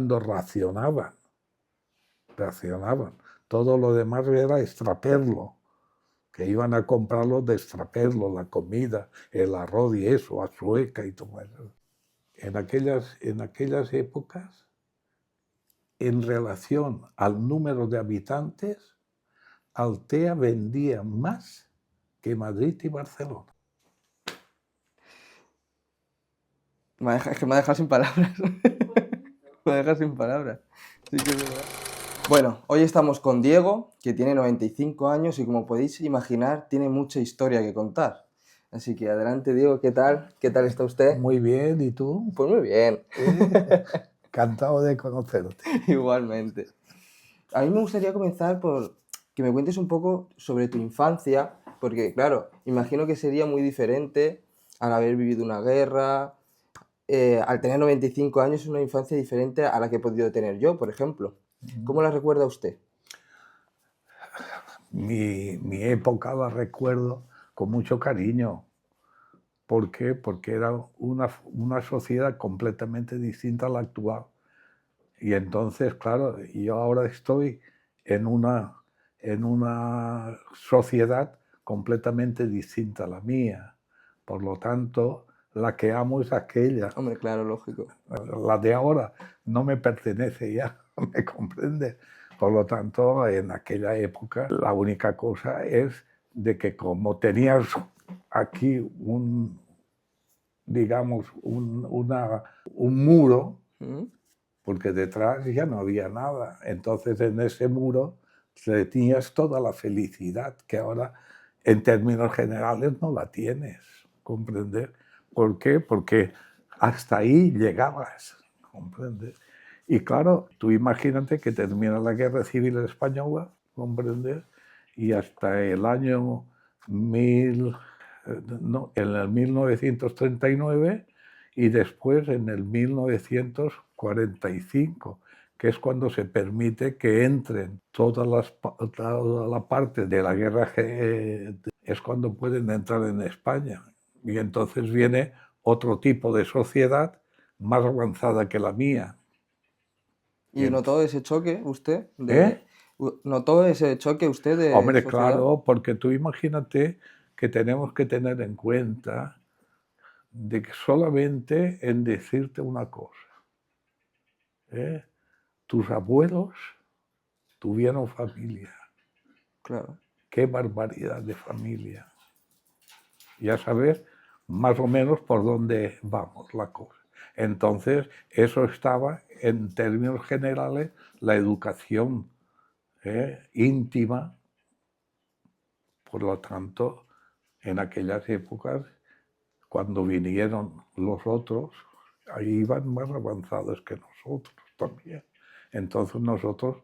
cuando racionaban. Todo lo demás era extraperlo, que iban a comprarlo de extraperlo, la comida, el arroz y eso, a Sueca y todo eso. En aquellas épocas, en relación al número de habitantes, Altea vendía más que Madrid y Barcelona. Es que me ha dejado sin palabras. Me ha dejado sin palabras. Sí que es verdad. Bueno, hoy estamos con Diego, que tiene 95 años y como podéis imaginar, tiene mucha historia que contar. Así que adelante, Diego, ¿qué tal? ¿Qué tal está usted? Muy bien, ¿y tú? Pues muy bien. Encantado de conocerte. Igualmente. A mí me gustaría comenzar por que me cuentes un poco sobre tu infancia, porque claro, imagino que sería muy diferente al haber vivido una guerra, al tener 95 años es una infancia diferente a la que he podido tener yo, por ejemplo. ¿Cómo la recuerda usted? Mi época la recuerdo con mucho cariño. ¿Por qué? Porque era una sociedad completamente distinta a la actual. Y entonces, claro, yo ahora estoy en una sociedad completamente distinta a la mía. Por lo tanto, la que amo es aquella. Hombre, claro, lógico. La de ahora no me pertenece ya, ¿me comprende? Por lo tanto, en aquella época, la única cosa es de que como tenías aquí digamos, un muro, ¿Mm? porque detrás ya no había nada. Entonces, en ese muro tenías toda la felicidad que ahora, en términos generales, no la tienes, ¿comprender? ¿Por qué? Porque hasta ahí llegabas, ¿comprender? Y claro, tú imagínate que termina la Guerra Civil Española, ¿comprender? Y hasta el año en el 1939 y después en el 1945, que es cuando se permite que entren toda la parte de la guerra, es cuando pueden entrar en España. Y entonces viene otro tipo de sociedad más avanzada que la mía. ¿Y notó ese choque usted? ¿Eh? ¿Notó ese choque usted de Hombre, sociedad? claro, porque tú imagínate que tenemos que tener en cuenta de que solamente en decirte una cosa, ¿eh? Tus abuelos tuvieron familia. Claro. Qué barbaridad de familia. Ya sabes más o menos por dónde vamos la cosa. Entonces, eso estaba, en términos generales, la educación íntima. Por lo tanto, en aquellas épocas, cuando vinieron los otros, ahí iban más avanzados que nosotros también. Entonces nosotros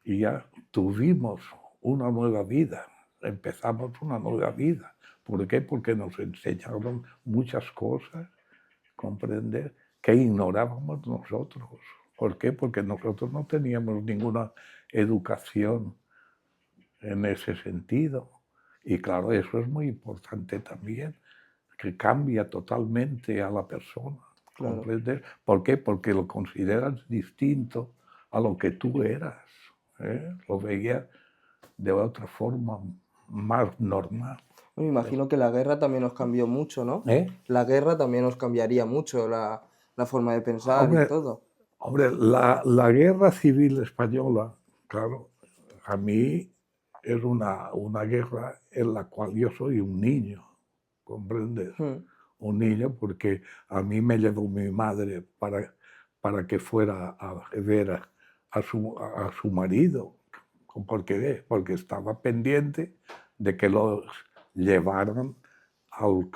ya tuvimos una nueva vida, empezamos una nueva vida. ¿Por qué? Porque nos enseñaron muchas cosas, comprender, que ignorábamos nosotros. ¿Por qué? Porque nosotros no teníamos ninguna educación en ese sentido. Y claro, eso es muy importante también, que cambia totalmente a la persona. Claro. ¿Comprender? ¿Por qué? Porque lo consideras distinto a lo que tú eras. Lo veías de otra forma más normal. Me imagino que la guerra también nos cambió mucho, ¿no? La guerra también nos cambiaría mucho la forma de pensar y todo. Hombre, la Guerra Civil Española, claro, a mí es una guerra en la cual yo soy un niño, ¿comprendes? Un niño, porque a mí me llevó mi madre para que fuera a ver a su marido. ¿Por qué? Porque estaba pendiente de que los llevaran al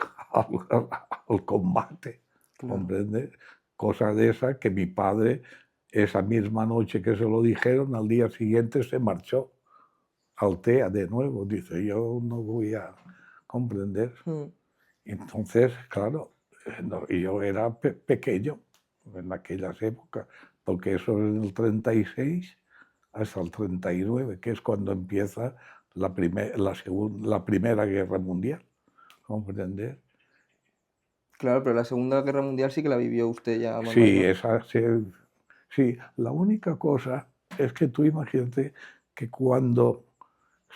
combate, Claro. ¿comprendes? Cosa de esa que mi padre, esa misma noche que se lo dijeron, al día siguiente se marchó a Altea de nuevo. Dice, yo no voy a comprender. Entonces, claro, y yo era pequeño en aquellas épocas, porque eso es del 36 hasta el 39, que es cuando empieza la Primera Guerra Mundial, ¿comprender? Claro, pero la Segunda Guerra Mundial sí que la vivió usted ya más Sí, mayor. esa Sí, la única cosa es que tú imagínate que cuando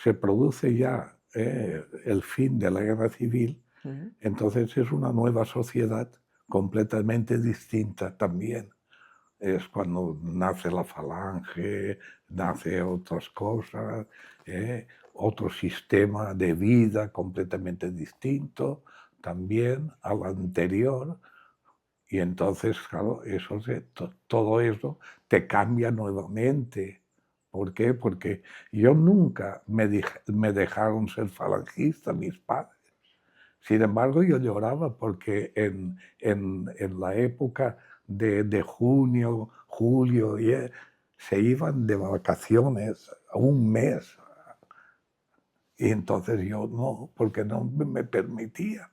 se produce ya el fin de la guerra civil, Ujú. entonces es una nueva sociedad completamente distinta también. Es cuando nace la falange, nace otras cosas, otro sistema de vida completamente distinto también al anterior. Y entonces, claro, todo eso te cambia nuevamente. ¿Por qué? Porque yo nunca me dejaron ser falangista mis padres. Sin embargo, yo lloraba porque en la época de junio, julio, se iban de vacaciones a un mes. Y entonces yo no, porque no me permitía.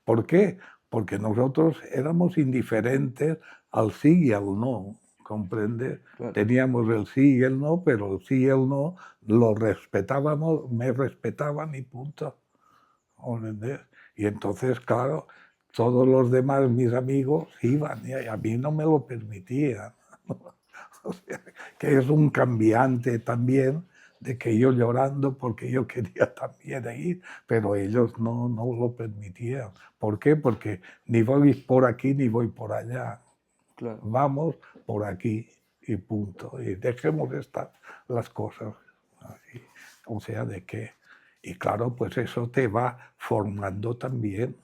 ¿Por qué? Porque nosotros éramos indiferentes al sí y al no, ¿comprende? Claro, Teníamos el sí y el no, pero el sí y el no lo respetábamos, me respetaban y punto. ¿Comprende? Y entonces, claro, todos los demás, mis amigos, iban y a mí no me lo permitían. O sea, que es un cambiante también de que yo llorando porque yo quería también ir, pero ellos no lo permitían. ¿Por qué? Porque ni voy por aquí ni voy por allá. claro. Vamos por aquí y punto. Y dejemos estar las cosas así. O sea, de que... Y claro, pues eso te va formando también.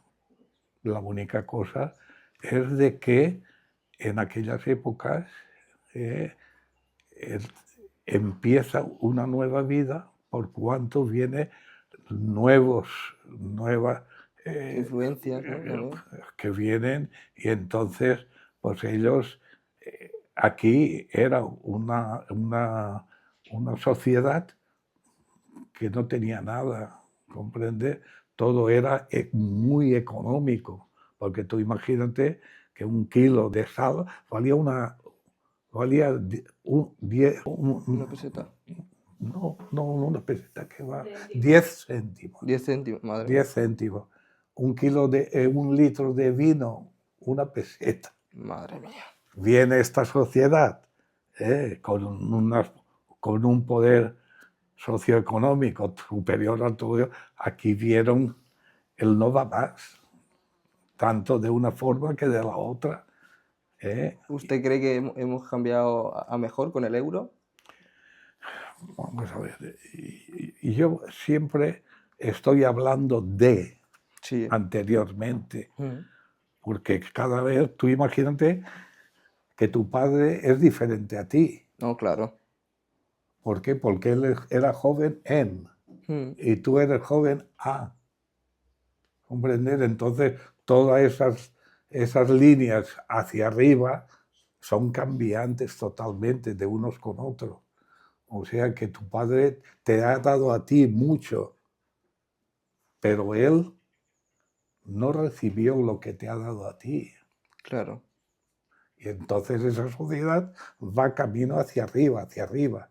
La única cosa es de que en aquellas épocas eh, es- empieza una nueva vida por cuanto viene nuevas eh, Influencias, ¿no? eh, También. que vienen y entonces pues ellos aquí era una sociedad que no tenía nada, ¿comprende? Todo era muy económico, porque tú imagínate que un kilo de sal valía Una peseta. no una peseta que va, 10 céntimos, 10 céntimos, madre mía. 10 céntimos. Un kilo un litro de vino, una peseta. Madre mía. Viene esta sociedad con un poder socioeconómico superior al tuyo, aquí vieron el no va más, tanto de una forma que de la otra. ¿Eh? ¿Usted cree que hemos cambiado a mejor con el euro? Vamos a ver, y yo siempre estoy hablando de Sí. anteriormente, Mm. porque cada vez, tú imagínate que tu padre es diferente a ti. No, claro. ¿Por qué? Porque él era joven en, Mm. y tú eres joven a. ¿Comprender? Entonces, todas esas líneas hacia arriba son cambiantes totalmente de unos con otros. O sea que tu padre te ha dado a ti mucho, pero él no recibió lo que te ha dado a ti. Claro. Y entonces esa sociedad va camino hacia arriba, hacia arriba.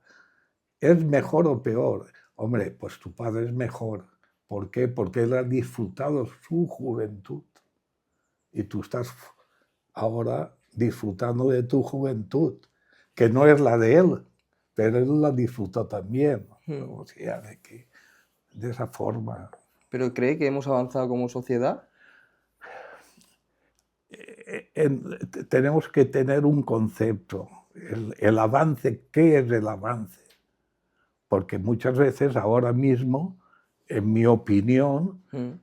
¿Es mejor o peor? Hombre, pues tu padre es mejor. ¿Por qué? Porque él ha disfrutado su juventud. Y tú estás ahora disfrutando de tu juventud, que no es la de él, pero él la disfrutó también. Mm. O sea, de esa forma. ¿Pero cree que hemos avanzado como sociedad? Tenemos que tener un concepto, el avance, ¿qué es el avance? Porque muchas veces ahora mismo, en mi opinión, Mm.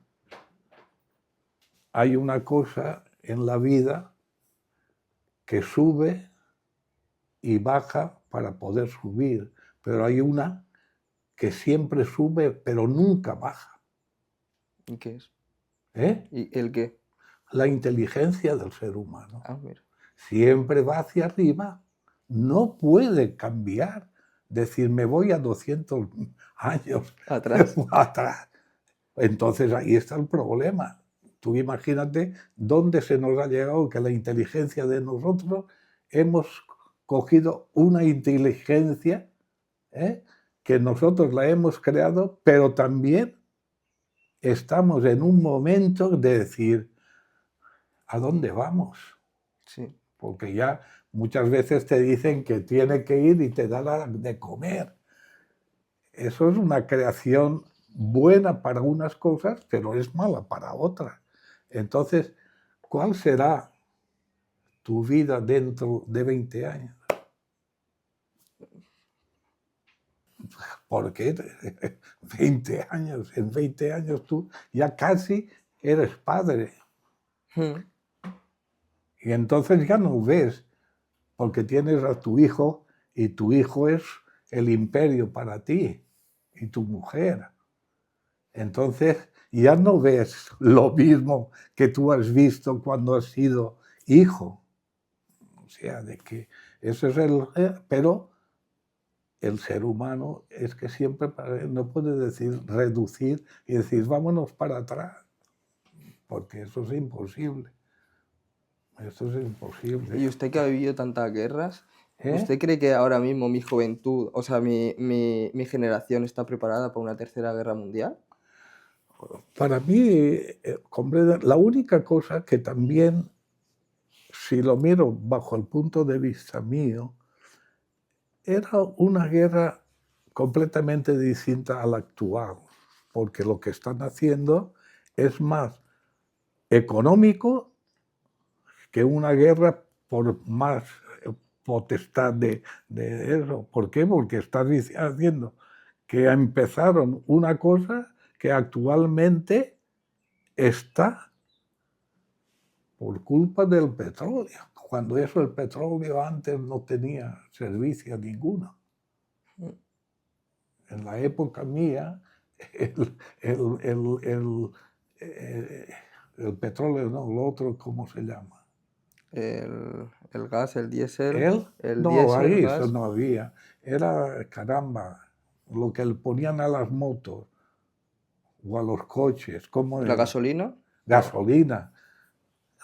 hay una cosa en la vida que sube y baja para poder subir, pero hay una que siempre sube pero nunca baja. ¿Y qué es? ¿Eh? ¿Y el qué? La inteligencia del ser humano. Ah, mira. Siempre va hacia arriba, no puede cambiar, decir me voy a 200 años Atrás. atrás. Entonces ahí está el problema. Tú imagínate dónde se nos ha llegado que la inteligencia de nosotros hemos cogido una inteligencia que nosotros la hemos creado, pero también estamos en un momento de decir, ¿a dónde vamos? Sí. Porque ya muchas veces te dicen que tiene que ir y te dan de comer. Eso es una creación buena para unas cosas, pero es mala para otras. Entonces, ¿cuál será tu vida dentro de 20 años? Porque 20 años, en 20 años tú ya casi eres padre. Y entonces ya no ves, porque tienes a tu hijo y tu hijo es el imperio para ti y tu mujer. Entonces ya no ves lo mismo que tú has visto cuando has sido hijo. O sea, de que eso es pero el ser humano es que siempre no puede decir reducir y decir vámonos para atrás, porque eso es imposible. Eso es imposible. Y usted que ha vivido tantas guerras, ¿Eh? ¿usted cree que ahora mismo mi juventud, o sea, mi generación está preparada para una tercera guerra mundial? Para mí, la única cosa que también, si lo miro bajo el punto de vista mío, era una guerra completamente distinta a la actual, porque lo que están haciendo es más económico que una guerra por más potestad de eso. ¿Por qué? Porque están haciendo que empezaron una cosa que actualmente está por culpa del petróleo, cuando eso el petróleo antes no tenía servicio ninguno. En la época mía, el, el, el, el, el petróleo, no, lo otro, ¿cómo se llama? El gas, el diésel, ¿Él? el No, diésel, ahí eso gas, no había. Era, caramba, lo que le ponían a las motos o a los coches, ¿cómo la era? gasolina. Gasolina.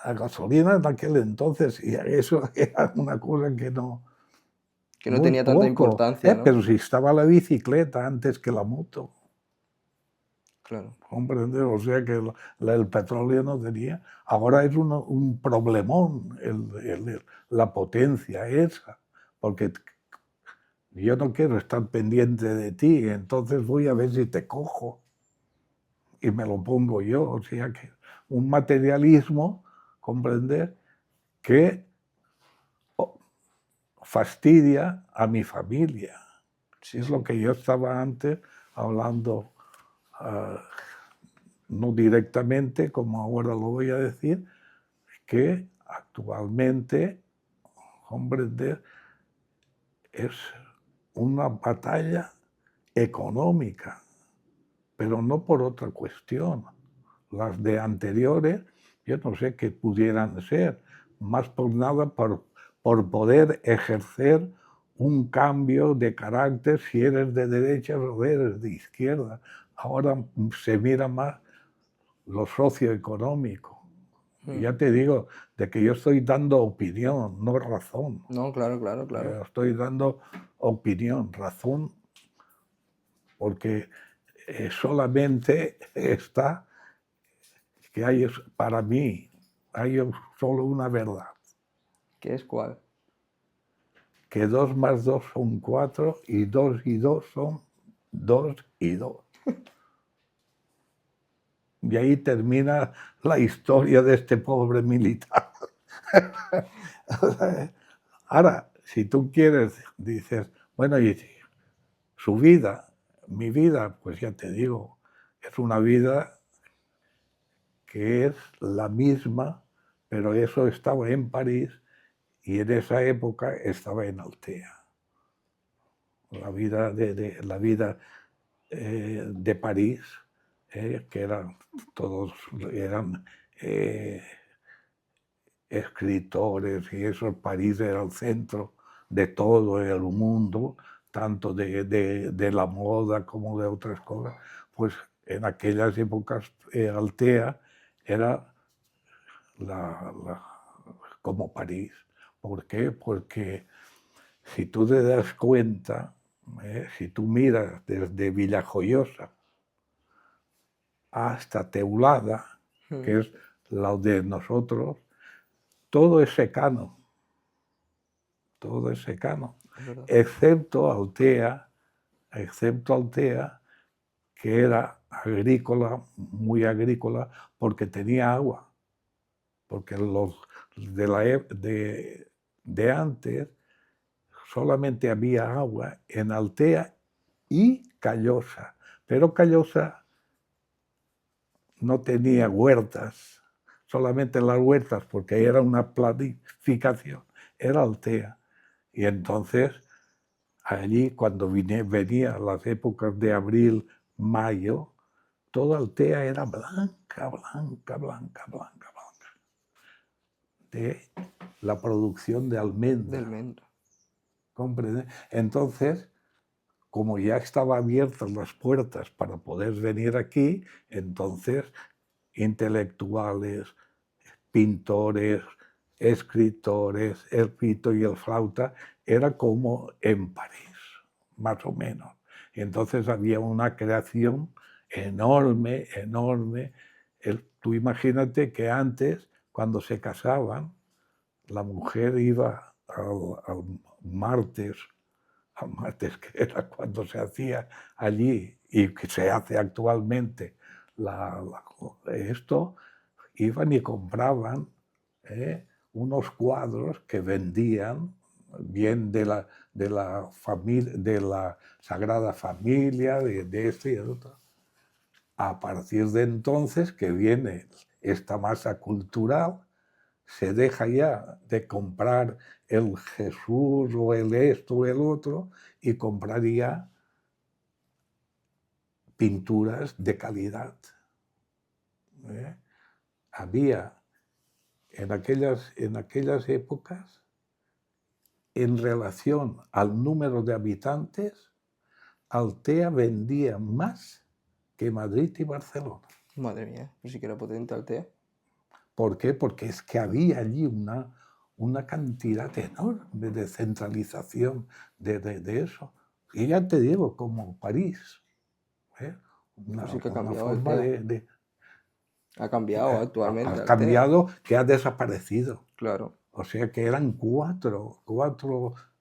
La gasolina en aquel entonces, y eso era una cosa que no, Que no muy tenía tanta poco, importancia, ¿no? pero si estaba la bicicleta antes que la moto, Claro. comprende, o sea que el petróleo no tenía, ahora es un problemón la potencia esa, porque yo no quiero estar pendiente de ti, entonces voy a ver si te cojo y me lo pongo yo, o sea que un materialismo, comprender, que fastidia a mi familia. Sí, Es sí. lo que yo estaba antes hablando, no directamente, como ahora lo voy a decir, que actualmente, comprender, es una batalla económica, pero no por otra cuestión. Las de anteriores, yo no sé qué pudieran ser, más por nada por poder ejercer un cambio de carácter si eres de derecha o eres de izquierda. Ahora se mira más lo socioeconómico. Y ya te digo, de que yo estoy dando opinión, no razón. No, claro, claro, claro. Estoy dando opinión, razón, porque solamente está que hay, para mí, hay solo una verdad, ¿Qué es cuál? que 2 más 2 son 4 y 2 son 2 y 2. Y ahí termina la historia de este pobre militar. Ahora, si tú quieres, dices, bueno, y su vida, mi vida, pues ya te digo, es una vida que es la misma, pero eso estaba en París y en esa época estaba en Altea. La vida la vida de París, que eran todos eran escritores y eso, París era el centro de todo el mundo, tanto de la moda como de otras cosas, pues en aquellas épocas Altea era como París. ¿Por qué? Porque si tú te das cuenta, si tú miras desde Villajoyosa hasta Teulada, que es lo de nosotros, todo es secano. todo es secano, Es verdad. excepto Altea, que era agrícola, muy agrícola, porque tenía agua, porque los de antes solamente había agua en Altea y Callosa, pero Callosa no tenía huertas, solamente las huertas, porque era una planificación, era Altea. Y entonces, allí cuando venía las épocas de abril, mayo, toda Altea era blanca, blanca, blanca, blanca, blanca, de la producción de De almendra, almendra. ¿comprende? Entonces, como ya estaban abiertas las puertas para poder venir aquí, entonces intelectuales, pintores, escritores, el pito y el flauta, era como en París, más o menos. Y entonces había una creación enorme, enorme. Tú imagínate que antes, cuando se casaban, la mujer iba al martes, que era cuando se hacía allí y que se hace actualmente esto, iban y compraban unos cuadros que vendían bien de la Sagrada Familia, de este y el otro. A partir de entonces que viene esta masa cultural, se deja ya de comprar el Jesús o el esto o el otro y compraría pinturas de calidad. Había en aquellas épocas, en relación al número de habitantes, Altea vendía más que Madrid y Barcelona. Madre mía, pues sí que era potente Altea. ¿Por qué? Porque es que había allí una cantidad enorme de centralización de eso. Y ya te digo, como París, Pues sí que ha una cambiado forma Altea. Ha cambiado actualmente ha Altea. cambiado, que ha desaparecido. Claro. O sea que eran cuatro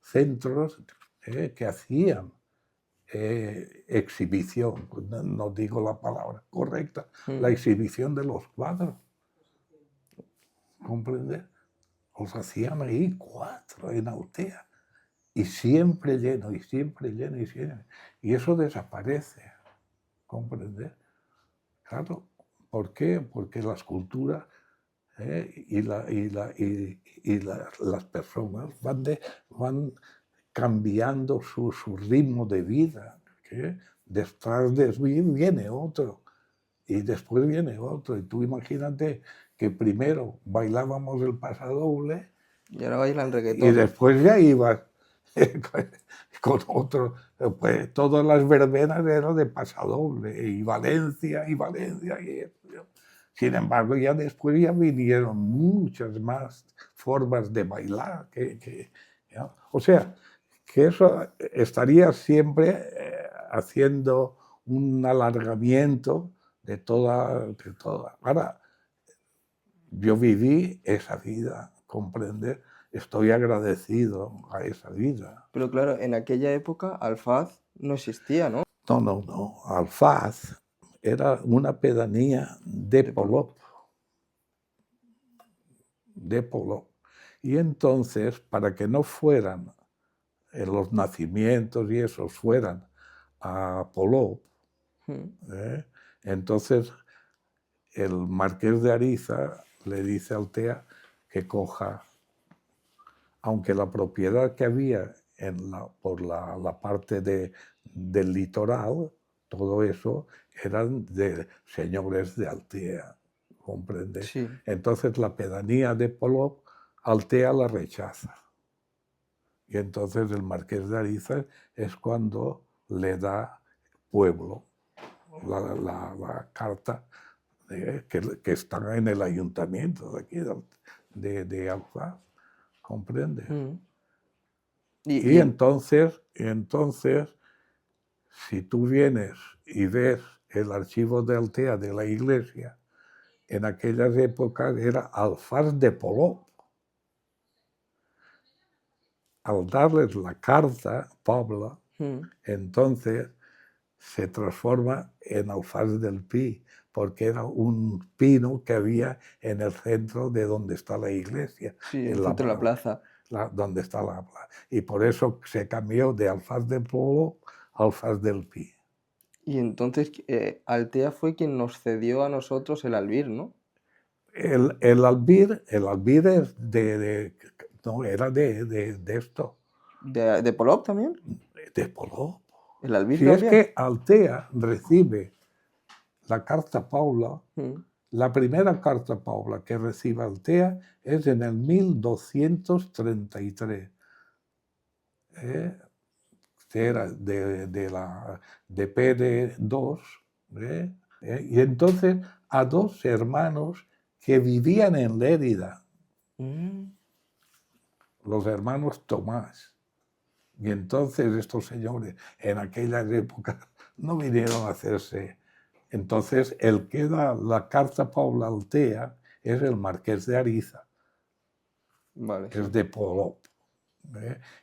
centros que hacían exhibición, no digo la palabra correcta, la exhibición de los cuadros. ¿Comprende? Los hacían ahí cuatro en Altea. Y siempre lleno, y siempre lleno, y siempre. Y eso desaparece. ¿Comprende? Claro. ¿Por qué? Porque la escultura las personas van cambiando su ritmo de vida. ¿Qué? Detrás de eso viene otro. Y después viene otro. Y tú imagínate que primero bailábamos el pasadoble Y ahora bailan y reggaetón. después ya ibas con otro. Pues todas las verbenas eran de pasadoble. Y Valencia, y Valencia. Sin embargo, ya después ya vinieron muchas más formas de bailar. ¿Ya? O sea, que eso estaría siempre haciendo un alargamiento de toda. Ahora, yo viví esa vida, comprender, estoy agradecido a esa vida. Pero claro, en aquella época Alfaz no existía, ¿no? No, Alfaz era una pedanía de Polop. Y entonces, para que no fueran los nacimientos y esos fueran a Polop, entonces el marqués de Ariza le dice a Altea que coja, aunque la propiedad que había por la parte del litoral, todo eso eran de señores de Altea, ¿comprende? Sí. Entonces la pedanía de Polop, Altea la rechaza. Y entonces el marqués de Ariza es cuando le da pueblo la carta que está en el ayuntamiento de aquí, de Alfaz, ¿comprende? Y Y entonces, si tú vienes y ves el archivo de Altea de la iglesia, en aquellas épocas era Alfaz de Polop. al darles la carta, Pobla, Mm. entonces se transforma en Alfaz del Pi, porque era un pino que había en el centro de donde está la iglesia, Sí, en en el centro de la plaza. donde está la plaza. Y por eso se cambió de Alfaz del Polo a Alfaz del Pi. Y entonces Altea fue quien nos cedió a nosotros el albir, ¿no? El albir es no, era de esto, ¿De Polop también? de Poló. ¿El albir Si es también? que Altea recibe la carta Paula, Mm. la primera carta Paula que recibe Altea es en el 1233. Que era de PD2, y entonces a dos hermanos que vivían en Lérida, Mm. los hermanos Tomás. Y entonces estos señores en aquellas épocas no vinieron a hacerse. Entonces el que da la carta Paula Altea es el marqués de Ariza, Vale, es sí. de Polop.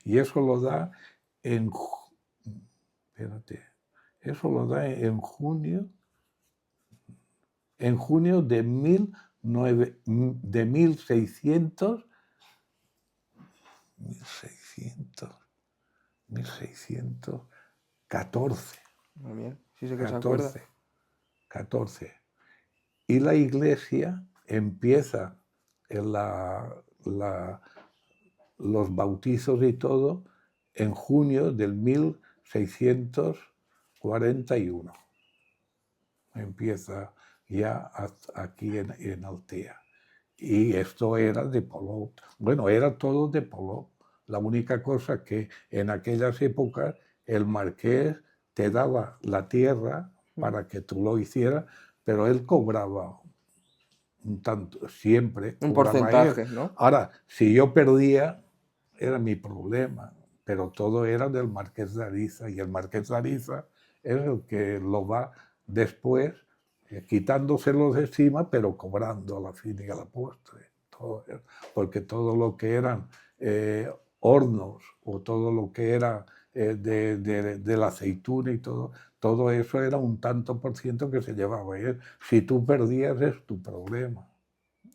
Y eso lo da en, espérate, eso lo da en junio de 1600, 1614. Muy bien. Sí sé que se acuerda. 14, 14. Y la iglesia empieza en los bautizos y todo en junio del 1641. Empieza ya aquí en Altea. Y esto era de Polop. Bueno, era todo de Polop. La única cosa que en aquellas épocas el marqués te daba la tierra para que tú lo hicieras, pero él cobraba un tanto, siempre Un cobraba él. porcentaje, ¿no? Ahora, si yo perdía, era mi problema, pero todo era del marqués de Ariza, y el marqués de Ariza es el que lo va después quitándoselo de encima, pero cobrando a la fin y a la postre. Porque todo lo que eran hornos o todo lo que era de la aceituna y todo eso era un tanto por ciento que se llevaba él. Si tú perdías es tu problema.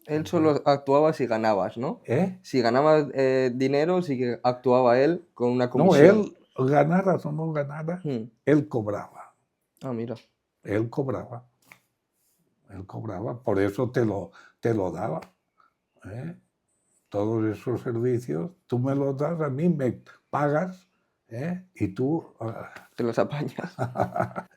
Él solo actuaba si ganabas, ¿no? ¿Eh? Si ganabas dinero, sí que actuaba él con una No, comisión. él, ganaras o no ganaras, Mm. él cobraba. Ah, mira. Él cobraba. Él cobraba. Por eso te lo daba. ¿eh? Todos esos servicios, tú me los das, a mí me pagas, y tú... Te los apañas.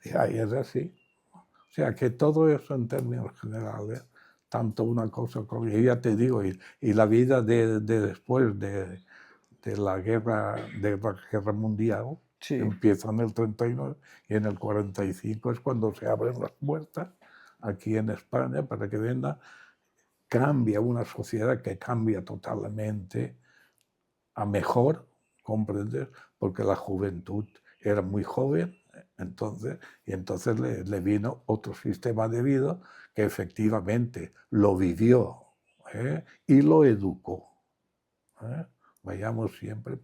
y ahí es así. O sea, que todo eso en términos generales, tanto una cosa como... Y ya te digo, y la vida de después de la guerra mundial, Sí. empieza en el 39 y en el 45 es cuando se abren las puertas aquí en España para que venga, cambia una sociedad que cambia totalmente a mejor, ¿comprendes? Porque la juventud era muy joven, y entonces le vino otro sistema de vida que efectivamente lo vivió y lo educó. Vayamos siempre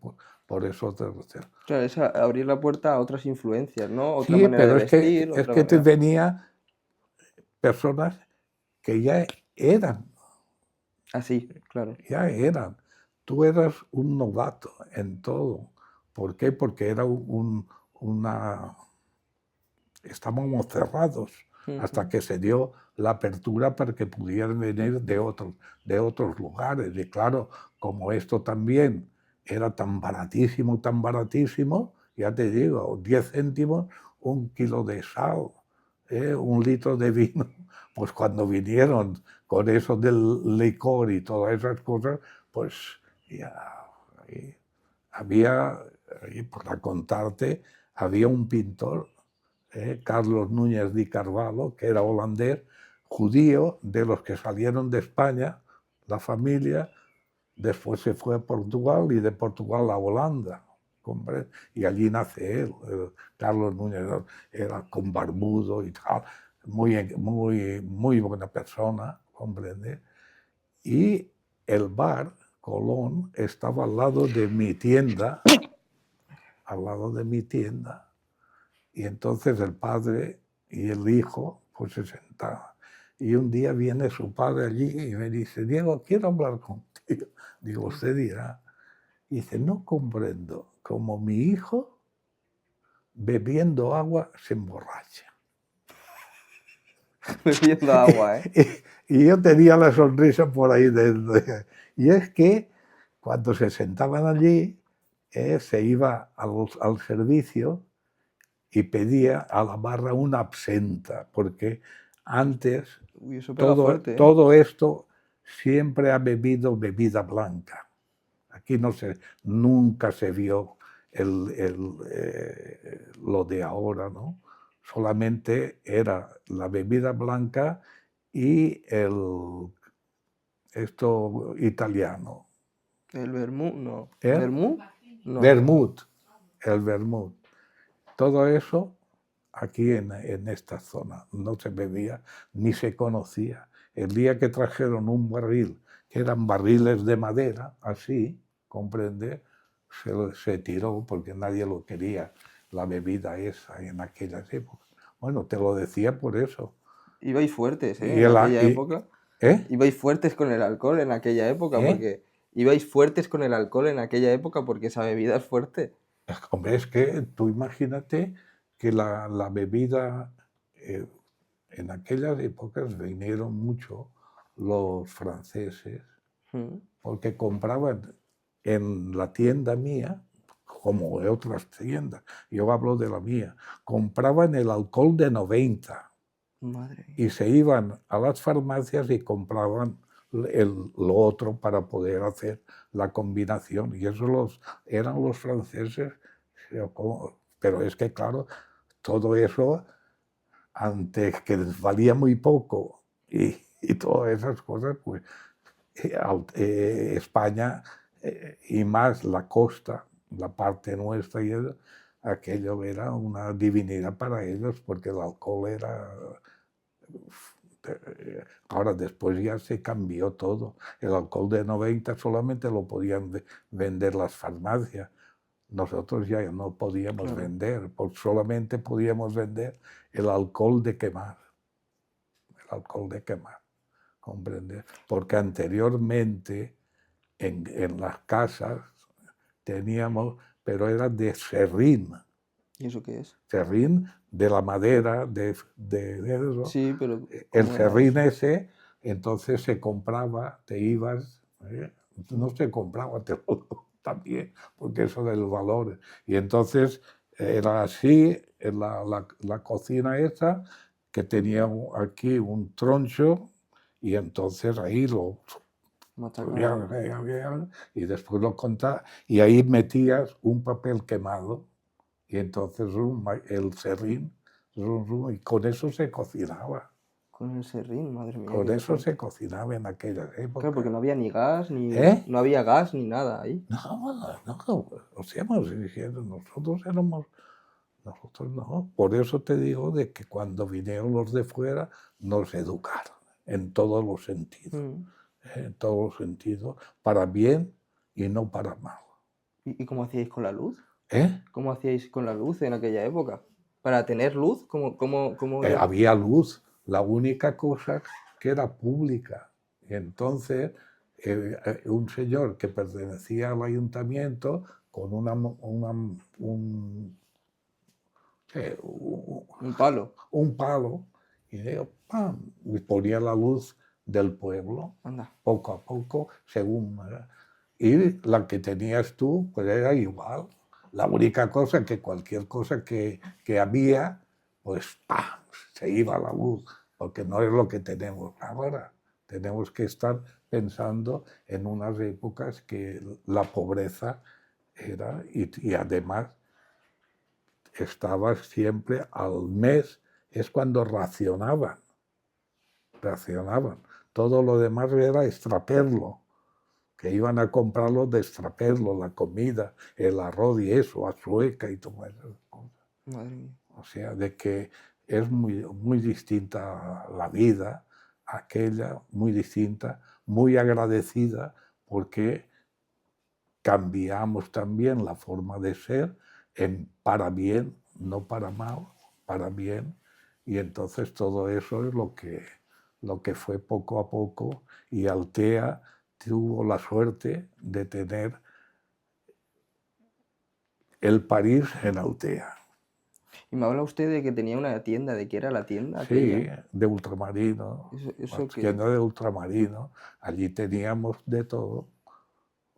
por eso tercero. Claro, es abrir la puerta a otras influencias, ¿no? Otra Sí, manera de pero vestir, es otra que te manera... venía personas que Así, claro. ya eran. Tú eras un novato en todo. ¿Por qué? Porque era estábamos cerrados hasta Ujú. que se dio la apertura para que pudieran venir de otros lugares. Y claro, como esto también era tan baratísimo, ya te digo, 10 céntimos, un kilo de sal, un litro de vino. Pues cuando vinieron con eso del licor y todas esas cosas, pues ya había, para contarte, había un pintor, Carlos Núñez de Carvalho, que era holandés, judío, de los que salieron de España, la familia, después se fue a Portugal y de Portugal a Holanda, ¿comprendes? Y allí nace él, Carlos Núñez, era con barbudo y tal, muy buena persona, ¿comprende? Y el bar, Colón estaba al lado de mi tienda, y entonces el padre y el hijo pues se sentaban. Y un día viene su padre allí y me dice, Diego, quiero hablar contigo. Digo, usted dirá. Y dice, no comprendo cómo mi hijo bebiendo agua se emborracha. Bebiendo agua, ¿eh? Y yo tenía la sonrisa por ahí dentro. Y es que cuando se sentaban allí, se iba al servicio y pedía a la barra una absenta, porque antes Uy, eso pega fuerte, ¿eh? todo esto siempre ha bebido bebida blanca. Aquí nunca se vio lo de ahora, ¿no? Solamente era la bebida blanca y esto italiano. El vermú, no. ¿Eh? ¿Vermú? No. Vermut, el vermut. Todo eso aquí en esta zona no se bebía ni se conocía. El día que trajeron un barril, que eran barriles de madera, así, comprende, se tiró porque nadie lo quería, la bebida esa en aquellas épocas. Bueno, te lo decía por eso. Ibais fuertes, ¿eh? Y En aquella época. ¿Eh? Ibais fuertes con el alcohol en aquella época, porque ibais fuertes con el alcohol en aquella época porque esa bebida es fuerte. Hombre, es que tú imagínate que la bebida, en aquellas épocas vinieron mucho los franceses, porque compraban en la tienda mía, como en otras tiendas, yo hablo de la mía, compraban el alcohol de 90. Madre mía. Y se iban a las farmacias y compraban lo otro para poder hacer la combinación. Y eso eran los franceses. Pero es que, claro, todo eso, antes que les valía muy poco y todas esas cosas, pues España y más la costa, la parte nuestra, y aquello era una divinidad para ellos, porque el alcohol era... Ahora, después ya se cambió todo. El alcohol de 90 solamente lo podían vender las farmacias. Nosotros ya no podíamos vender, porque solamente podíamos vender el alcohol de quemar. El alcohol de quemar, ¿comprende? Porque anteriormente en las casas teníamos, pero era de serrín. ¿Y eso qué es? Serrín de la madera, de eso. Sí, pero... El serrín ese, entonces se compraba, te ibas, no se compraba, te lo también, porque eso del valor. Y entonces era así, en la cocina esa, que tenía aquí un troncho, y entonces ahí lo... Y después lo contaba, y ahí metías un papel quemado, y entonces el serrín, y con eso se cocinaba. Con el serrín, madre mía. Con eso se cocinaba en aquella época. Claro, porque no había ni gas, ni... No había gas ni nada ahí. No, o sea, diciendo, nosotros no. Por eso te digo de que cuando vinieron los de fuera, nos educaron en todos los sentidos. En todos los sentidos, para bien y no para mal. ¿Y cómo hacíais con la luz? ¿Eh? ¿Cómo hacíais con la luz en aquella época? ¿Para tener luz? ¿Cómo había luz, la única cosa que era pública. Y entonces, un señor que pertenecía al ayuntamiento con un palo? Un palo, y ¡pam! Y ponía la luz del pueblo, Anda. poco a poco, según... Y la que tenías tú, pues era igual. La única cosa que cualquier cosa que había, pues ¡pam!, se iba la luz, porque no es lo que tenemos ahora. Tenemos que estar pensando en unas épocas que la pobreza era, y además estaba siempre al mes, es cuando racionaban. Todo lo demás era extraperlo, que iban a comprarlo de extraperlo, la comida, el arroz y eso, a Sueca y todas esas cosas. Madre mía. O sea, de que es muy distinta la vida, aquella, muy distinta, muy agradecida, porque cambiamos también la forma de ser para bien, no para mal, para bien, y entonces todo eso es lo que fue poco a poco, y Altea tuvo la suerte de tener el París en Altea. Y me habla usted de que tenía una tienda, ¿de qué era la tienda Sí, aquella? de ultramarino, Eso la que... tienda de ultramarino, allí teníamos de todo,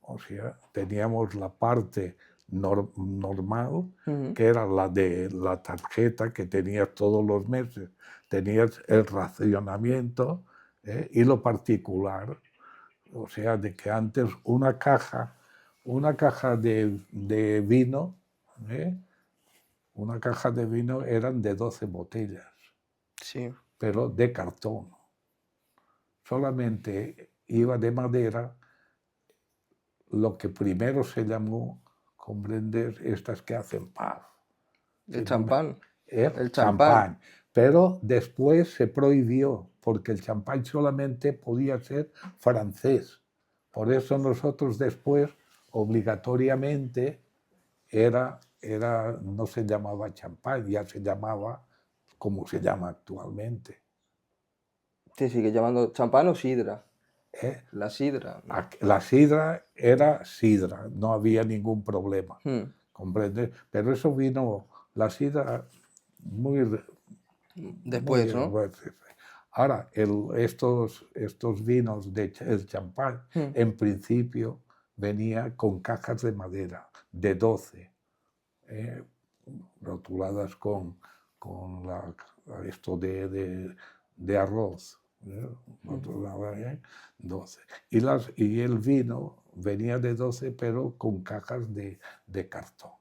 o sea, teníamos la parte normal, Ujú. que era la de la tarjeta que tenías todos los meses, tenías el racionamiento, y lo particular, o sea, de que antes una caja de vino, ¿eh? Una caja de vino eran de 12 botellas, Sí, pero de cartón. Solamente iba de madera lo que primero se llamó, comprender, estas que hacen paz. el champán, el champán. Champán. Pero después se prohibió, porque el champán solamente podía ser francés. Por eso nosotros después, obligatoriamente, no se llamaba champán, ya se llamaba como se llama actualmente. Se sigue llamando champán o sidra. ¿eh? La sidra, ¿no? La sidra era sidra, no había ningún problema, Hmm. ¿comprendes? Pero eso vino, la sidra, muy, muy... Después, ¿no? Ahora, estos vinos, el champán, Hmm. en principio venía con cajas de madera, de 12, rotuladas con esto de arroz, rotulada, 12. Y el vino venía de 12, pero con cajas de cartón.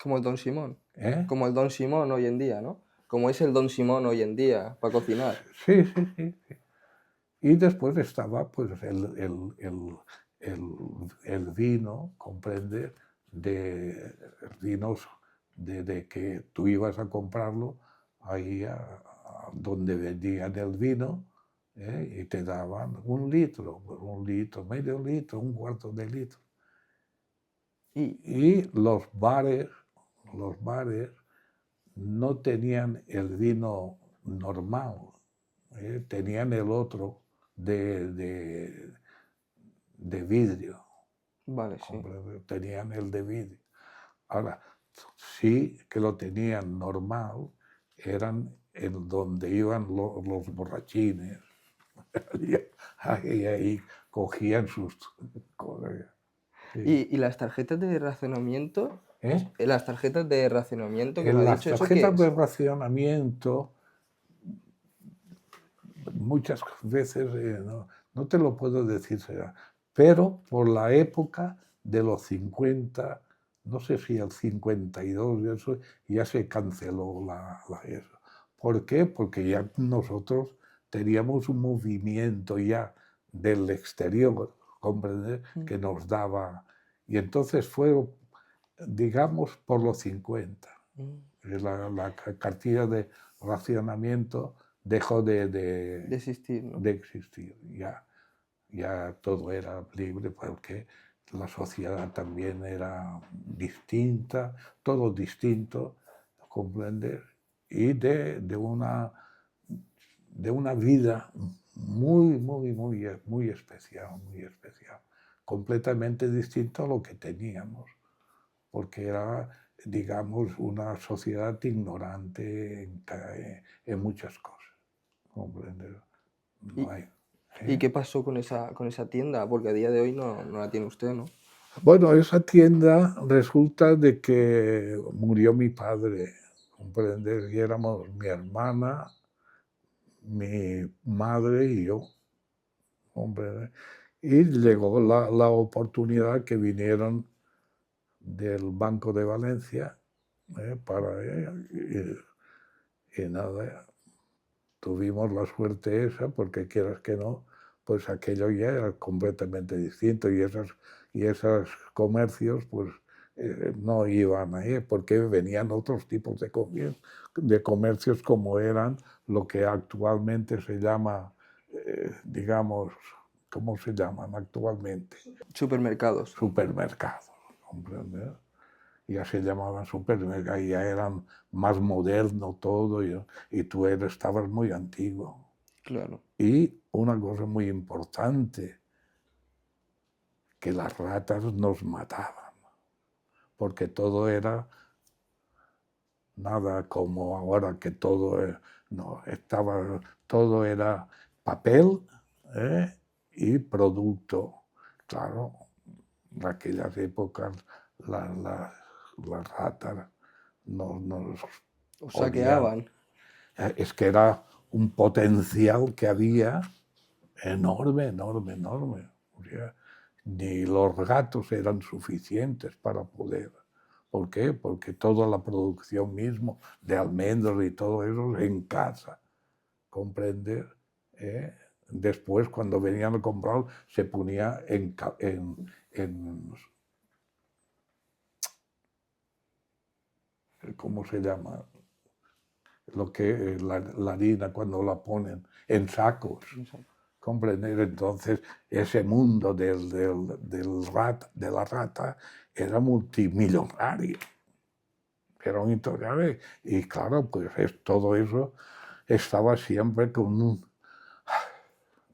Como el Don Simón. ¿eh? Como el Don Simón hoy en día, ¿no? Como es el Don Simón hoy en día para cocinar. Sí, sí, sí, sí. Y después estaba pues el vino, comprende, de vinos de que tú ibas a comprarlo ahí a donde vendían el vino, y te daban 1 litro, medio litro, 1/4 de litro. Y, Y los bares no tenían el vino normal, tenían el otro de vidrio, vale, sí. tenían el de vidrio. Ahora, sí que lo tenían normal, eran en donde iban los borrachines, ahí cogían sus cosas. Sí. Y las tarjetas de racionamiento, ¿Eh? las tarjetas de racionamiento que me En ha las dicho, ¿eso qué tarjetas de es? racionamiento, muchas veces no te lo puedo decir, pero por la época de los 50, no sé si el 52, eso, ya se canceló eso. ¿Por qué? Porque ya nosotros teníamos un movimiento ya del exterior, ¿comprender? Que nos daba. Y entonces fue, digamos, por los 50. La cartilla de racionamiento dejó De existir, ¿no? de existir. Ya todo era libre porque la sociedad también era distinta, todo distinto, ¿comprender? Y de una vida muy, muy, muy, muy especial, completamente distinto a lo que teníamos, porque era, digamos, una sociedad ignorante en muchas cosas, ¿comprender? No ¿Y, hay, y ¿eh? qué pasó con esa tienda? Porque a día de hoy no la tiene usted, ¿no? Bueno, esa tienda resulta de que murió mi padre, ¿comprendes? Y éramos mi hermana, mi madre y yo, ¿comprendes? Y llegó la oportunidad que vinieron del Banco de Valencia, y nada, tuvimos la suerte esa, porque quieras que no, pues aquello ya era completamente distinto, y esos comercios pues no iban ahí, porque venían otros tipos de comercios, como eran lo que actualmente se llama, digamos, ¿cómo se llaman actualmente? Supermercados. Supermercados, ¿comprendes? Ya se llamaban supermercados, ya eran más moderno todo, y tú estabas muy antiguo. Claro. Y una cosa muy importante, que las ratas nos mataban, porque todo era nada como ahora que todo no, todo era papel, ¿eh? Y producto. Claro, en aquellas épocas las ratas nos Os olían. saqueaban. Es que era un potencial que había enorme, enorme, enorme. O sea, ni los gatos eran suficientes para poder. ¿Por qué? Porque toda la producción mismo de almendros y todo eso en casa, ¿comprender? Después, cuando venían a comprar, se ponía ¿cómo se llama? Lo que la harina cuando la ponen en sacos. Comprender, entonces ese mundo de la rata era multimillonario, era un intolerable, y claro, pues todo eso estaba siempre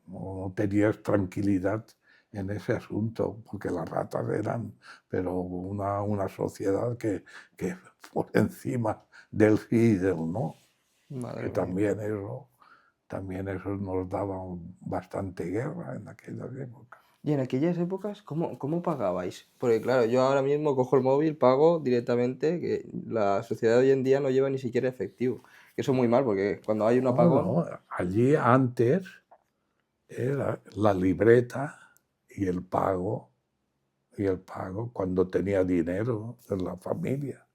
no tenías tranquilidad en ese asunto, porque las ratas eran, pero una sociedad que por encima del sí y del no, Madre que mía. también eso nos daba bastante guerra en aquellas épocas. Y en aquellas épocas, ¿cómo pagabais? Porque claro, yo ahora mismo cojo el móvil, pago directamente, que la sociedad de hoy en día no lleva ni siquiera efectivo. Que eso es muy mal, porque cuando hay un apagón, No, allí antes era la libreta y el pago, cuando tenía dinero en la familia.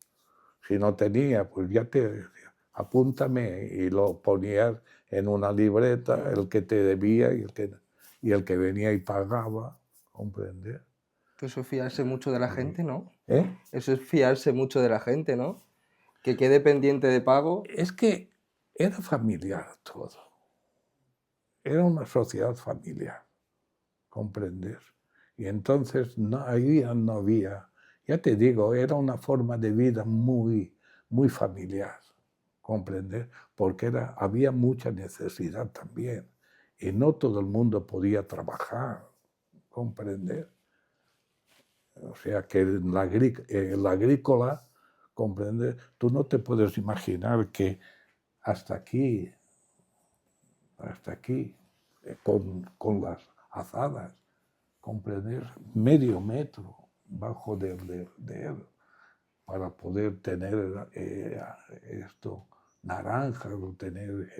Si no tenía, pues ya te decía, apúntame, y lo ponías en una libreta, el que te debía y el que venía y pagaba, ¿comprender? eso es fiarse mucho de la gente, ¿no? ¿Eh? Eso es fiarse mucho de la gente, ¿no? Que quede pendiente de pago. Es que era familiar todo, era una sociedad familiar, ¿comprender? Y entonces ahí no había, ya te digo, era una forma de vida muy, muy familiar, ¿comprender? Porque había mucha necesidad también, y no todo el mundo podía trabajar, ¿comprender? O sea que en la agrícola, ¿comprender? Tú no te puedes imaginar que hasta aquí, con las azadas, comprender medio metro bajo de él para poder tener naranjas o tener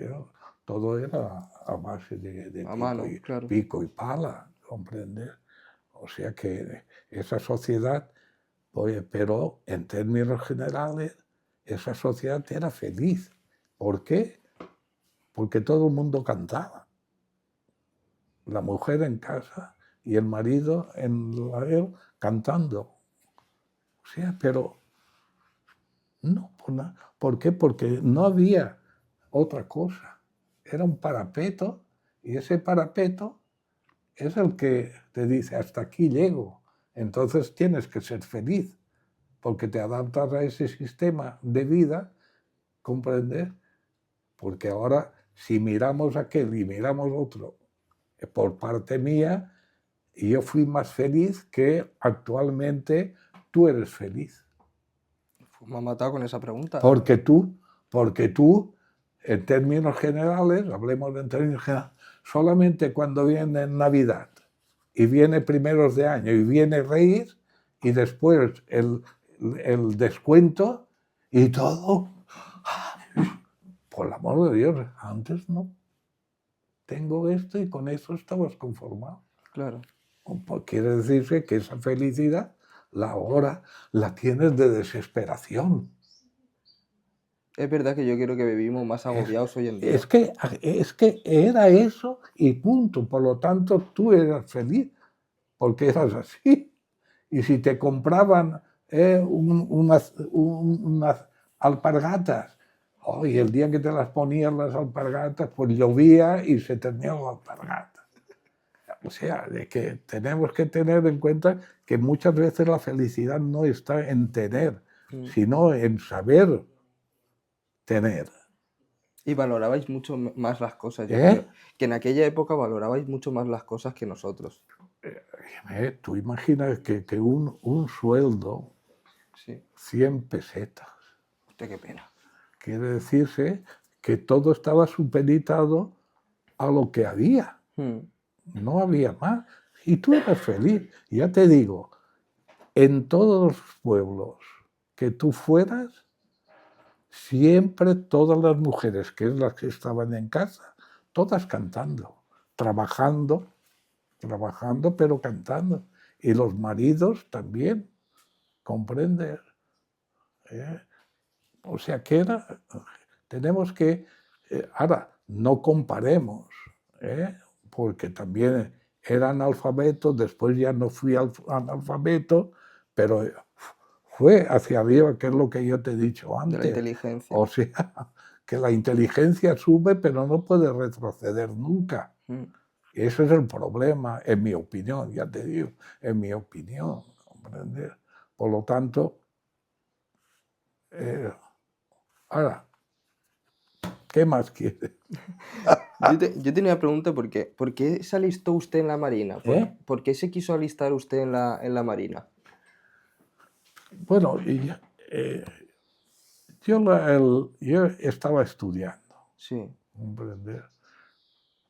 todo era a base de A mano, claro. pico y pala, comprender. O sea que esa sociedad, oye, pero en términos generales, esa sociedad era feliz. ¿Por qué? Porque todo el mundo cantaba. La mujer en casa y el marido en la cantando. O sea, pero no, ¿por qué? Porque no había otra cosa. Era un parapeto, y ese parapeto es el que te dice, hasta aquí llego. Entonces tienes que ser feliz, porque te adaptas a ese sistema de vida, ¿comprender? Porque ahora, si miramos aquel y miramos otro, por parte mía, yo fui más feliz que actualmente tú eres feliz. Me ha matado con esa pregunta. Porque tú, en términos generales, hablemos en términos generales, solamente cuando viene Navidad y viene primeros de año y viene Reyes y después el descuento y todo, por el amor de Dios, antes no. Tengo esto y con eso estabas conformado. Claro. Quiere decirse que esa felicidad, ahora la tienes de desesperación. Es verdad que yo creo que vivimos más agobiados hoy en día. Es que era eso y punto. Por lo tanto, tú eras feliz porque eras así. Y si te compraban unas alpargatas, y el día que te las ponían las alpargatas, pues llovía y se terminaban las alpargatas. O sea, de que tenemos que tener en cuenta que muchas veces la felicidad no está en tener, sino en saber tener. Y valorabais mucho más las cosas, yo ¿Eh? creo. Que en aquella época valorabais mucho más las cosas que nosotros. Tú imaginas que un sueldo, Sí. 100 pesetas, Hostia, qué pena. quiere decirse que todo estaba supeditado a lo que había. No había más. Y tú eras feliz. Ya te digo, en todos los pueblos que tú fueras, siempre todas las mujeres, que es las que estaban en casa, todas cantando, trabajando, pero cantando. Y los maridos también, ¿comprendes? ¿Eh? O sea que tenemos que, ahora, no comparemos, ¿eh? Porque también era analfabeto, después ya no fui analfabeto, pero fue hacia arriba, que es lo que yo te he dicho De la antes. inteligencia. O sea, que la inteligencia sube, pero no puede retroceder nunca. Ese es el problema, en mi opinión, ya te digo, en mi opinión, ¿comprendes? Por lo tanto, ahora, ¿qué más quieres? Yo tenía una pregunta, ¿por qué se alistó usted en la Marina? ¿Eh? ¿Por qué se quiso alistar usted en la Marina? Bueno, yo estaba estudiando, Sí, ¿comprender?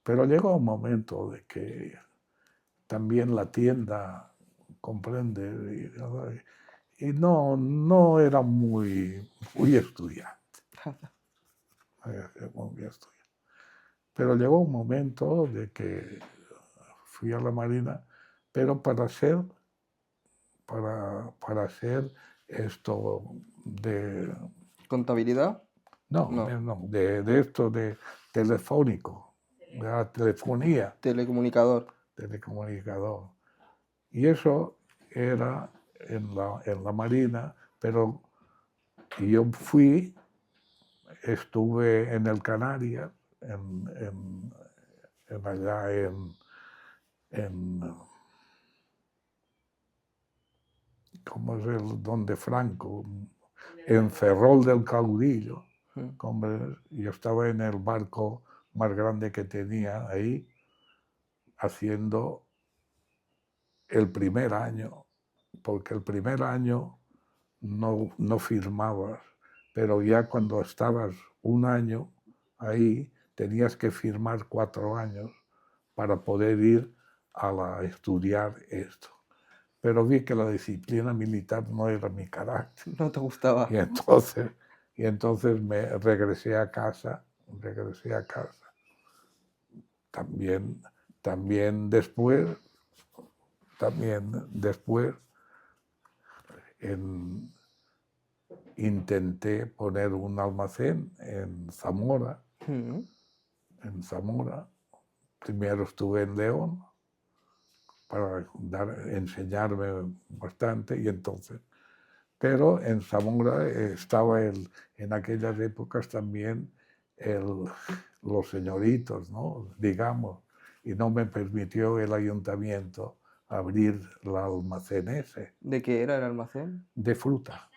Pero llegó un momento de que también la tienda, comprende, y no era muy estudiante, muy estudiante. Pero llegó un momento de que fui a la Marina, pero para ser esto de, ¿contabilidad? no, No, de esto de telefónico, de la telefonía, telecomunicador. telecomunicador. Y eso era en la Marina, pero yo estuve en el Canarias, allá en ¿cómo es donde Franco? En Ferrol del Caudillo. Yo estaba en el barco más grande que tenía ahí, haciendo el primer año, porque el primer año no firmabas, pero ya cuando estabas un año ahí, tenías que firmar 4 años para poder ir a estudiar esto. Pero vi que la disciplina militar no era mi carácter. ¿No te gustaba? Y entonces me regresé a casa. También después, intenté poner un almacén en Zamora. Primero estuve en León para enseñarme bastante y entonces. Pero en Zamora estaba en aquellas épocas también los señoritos, ¿no? Digamos, y no me permitió el ayuntamiento abrir el almacén ese ¿De qué era el almacén? de fruta,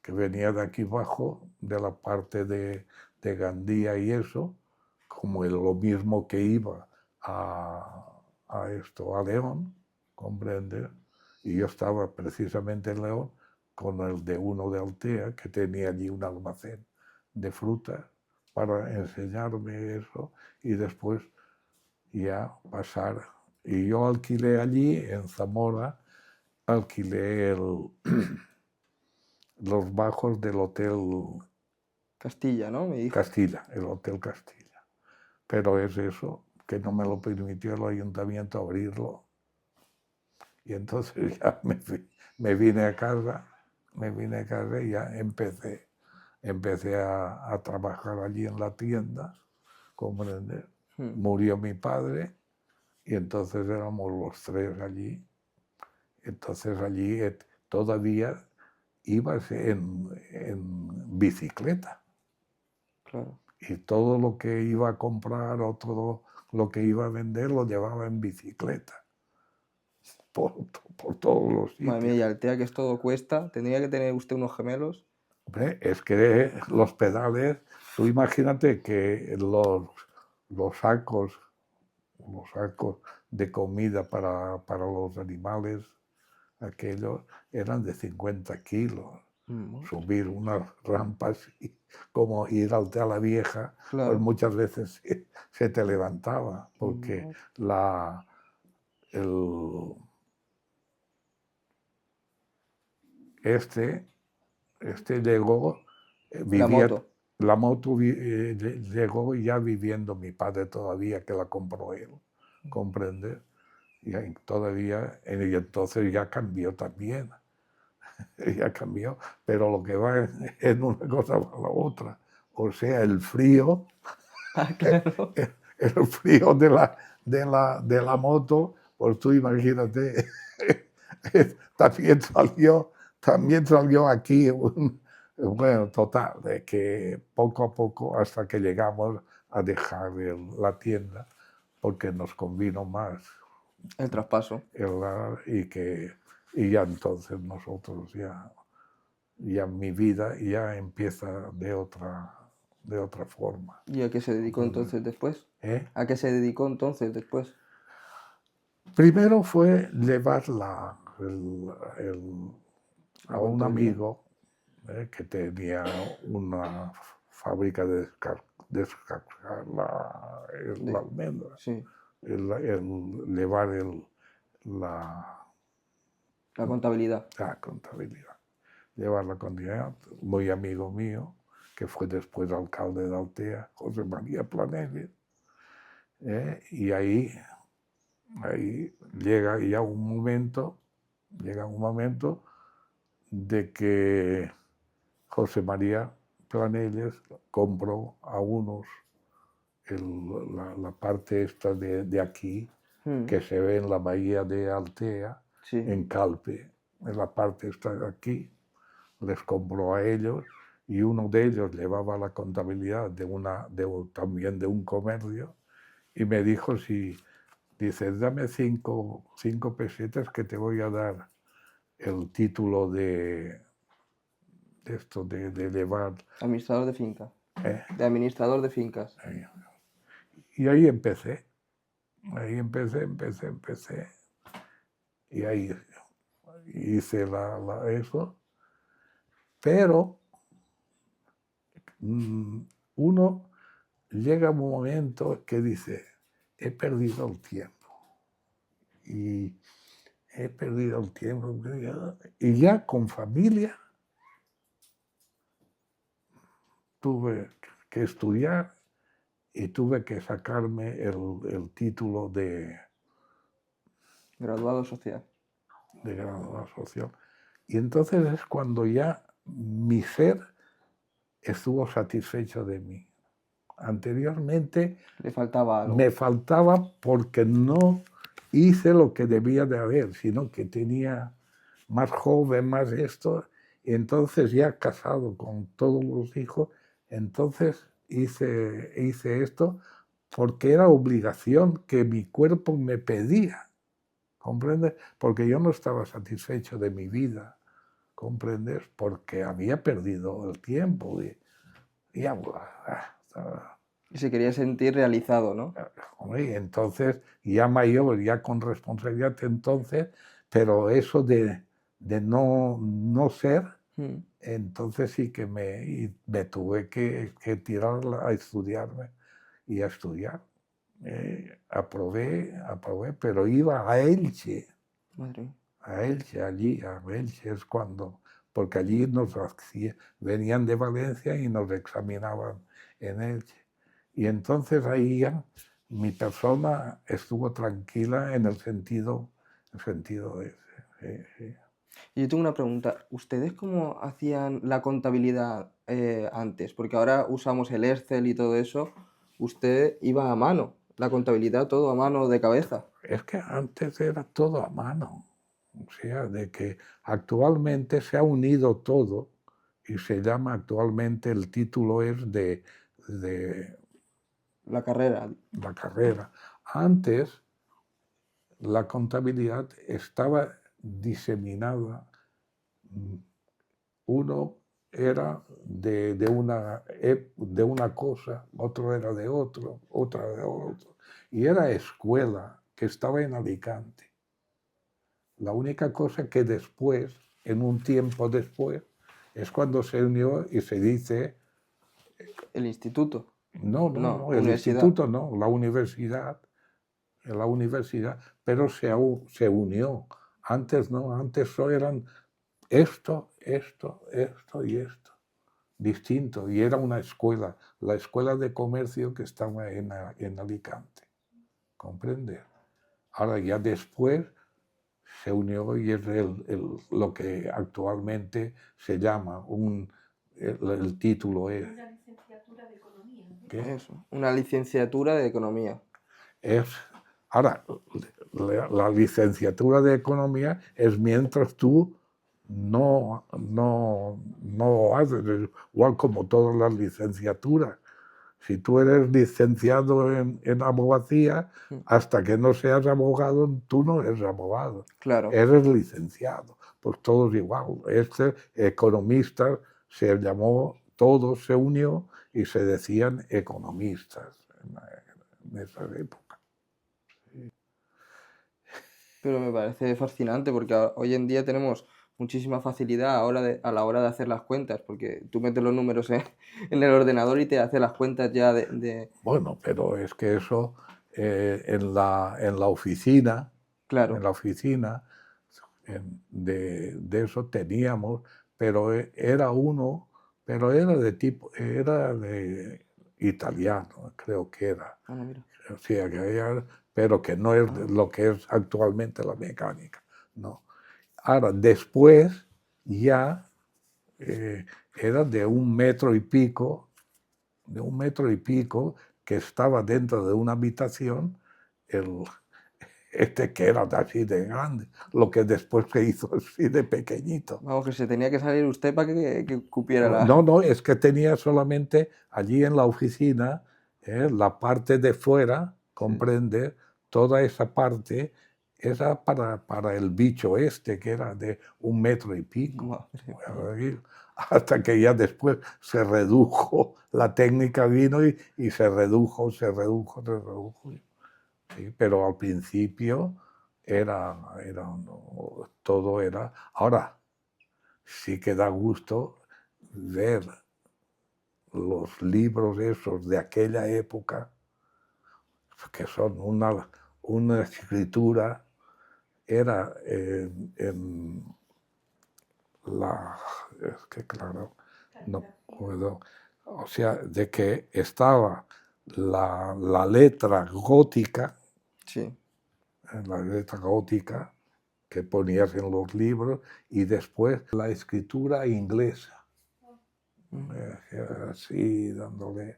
que venía de aquí abajo, de la parte de Gandía y eso, como lo mismo que iba a León, ¿comprendes? Y yo estaba precisamente en León con el de uno de Altea, que tenía allí un almacén de frutas para enseñarme eso y después ya pasar. Y yo alquilé allí, en Zamora, alquilé los bajos del Hotel Castilla, ¿no? Me dijo. Castilla, el Hotel Castilla. Pero es eso, que no me lo permitió el ayuntamiento abrirlo. Y entonces ya me vine a casa y ya empecé a trabajar allí en la tienda, comprender. Murió mi padre y entonces éramos los 3 allí. Entonces allí todavía ibas en bicicleta. Claro. Y todo lo que iba a comprar o todo lo que iba a vender lo llevaba en bicicleta por, por todos los Madre mía, sitios. y Altea, que esto cuesta, tendría que tener usted unos gemelos. Hombre, es que los pedales, tú imagínate que los sacos de comida para los animales, aquellos eran de 50 kilos. Mm, Subir unas rampas como ir al Altea la Vieja, pues claro. muchas veces se te levantaba, porque Madre. el, este, este llegó, La vivía, moto. la moto llegó ya viviendo mi padre todavía, que la compró él, ¿comprendes? Y ahí todavía, y entonces ya cambió también, ya cambió, pero lo que va en una cosa va a la otra. O sea, el frío, Ah, claro. el frío de la moto, pues tú imagínate, también salió aquí bueno, total, de que poco a poco hasta que llegamos a dejar la tienda, porque nos convino más El traspaso. y ya entonces nosotros ya mi vida ya empieza de otra forma. ¿Y a qué se dedicó ¿Comprendes? entonces después? ¿Eh? ¿A qué se dedicó entonces después? Primero fue llevar La a un contabilidad. amigo que tenía una fábrica de descascar la De... almendra, Sí, llevar la, la contabilidad. la contabilidad. Llevar la contabilidad, muy amigo mío, que fue después alcalde de Altea, José María Planelles, y ahí llega un momento de que José María Planelles compró a unos la parte esta de aquí, Mm, que se ve en la bahía de Altea, sí. en Calpe, en la parte esta de aquí, les compró a ellos y uno de ellos llevaba la contabilidad también de un comercio y me dijo dice, dame cinco pesetas que te voy a dar el título de esto, de llevar. Administrador de finca. ¿Eh? De administrador de fincas. Y ahí empecé. Y ahí hice eso. Pero uno llega a un momento que dice, he perdido el tiempo. Y he perdido el tiempo. Y ya con familia tuve que estudiar y tuve que sacarme el título Graduado social. de graduado social. Y entonces es cuando ya mi ser estuvo satisfecho de mí. Anteriormente Le faltaba algo. me faltaba porque no hice lo que debía de haber, sino que tenía más joven, más esto, y entonces ya casado con todos los hijos, entonces hice esto porque era obligación que mi cuerpo me pedía, ¿comprendes? Porque yo no estaba satisfecho de mi vida, ¿comprendes? Porque había perdido el tiempo y ya, Y se quería sentir realizado, ¿no? hombre, entonces, ya mayor, ya con responsabilidad entonces, pero eso de no ser, Mm. entonces sí que me tuve que tirar a estudiarme y a estudiar. Aprobé, pero iba a Elche, Madre mía. a Elche es cuando, porque allí venían de Valencia y nos examinaban en Elche. Y entonces ahí ya mi persona estuvo tranquila en el sentido ese. Y yo tengo una pregunta. ¿Ustedes cómo hacían la contabilidad antes? Porque ahora usamos el Excel y todo eso. Usted iba a mano. La contabilidad todo a mano de cabeza. Es que antes era todo a mano. O sea, de que actualmente se ha unido todo y se llama actualmente, el título es de La carrera. la carrera. Antes la contabilidad estaba diseminada. Uno era de una cosa, otro era de otro, otra de otro. Y era escuela que estaba en Alicante. La única cosa que después, en un tiempo después, es cuando se unió y se dice, El instituto. no, No, el universidad. instituto no, la universidad, pero se unió. Antes no, antes solo eran esto y esto, distinto. Y era una escuela, la escuela de comercio que estaba en Alicante, ¿comprende? Ahora ya después se unió y es lo que actualmente se llama el título es... Una licenciatura de economía, ¿no? ¿Qué? Eso. Una licenciatura de economía. Es, ahora, la licenciatura de economía es mientras tú no haces, igual como todas las licenciaturas. Si tú eres licenciado en abogacía, hasta que no seas abogado, tú no eres abogado. Claro. Eres licenciado. Pues todos igual. Este economista se llamó, todo se unió y se decían economistas en esa época. Pero me parece fascinante porque hoy en día tenemos muchísima facilidad a la hora de hacer las cuentas, porque tú metes los números en el ordenador y te hace las cuentas ya de... Bueno, pero es que eso en la oficina, Claro. en la oficina de eso teníamos, pero era uno, pero era de tipo, era de italiano, creo que era. Ah, no, mira. O sea, pero que no es lo que es actualmente la mecánica, no. Ahora, después ya era de 1 metro y pico, que estaba dentro de una habitación, que era así de grande, lo que después se hizo así de pequeñito. Vamos, que se tenía que salir usted para que cupiera la... No, es que tenía solamente allí en la oficina la parte de fuera, comprende, toda esa parte, esa para el bicho este, que era de 1 metro y pico. Madre. Hasta que ya después se redujo, la técnica vino y se redujo. Sí, pero al principio todo era... Ahora, sí que da gusto ver los libros esos de aquella época, que son una escritura, era en es que claro, no puedo, o sea, de que estaba la letra gótica, Sí. la letra gótica que ponías en los libros, y después la escritura inglesa, así dándole.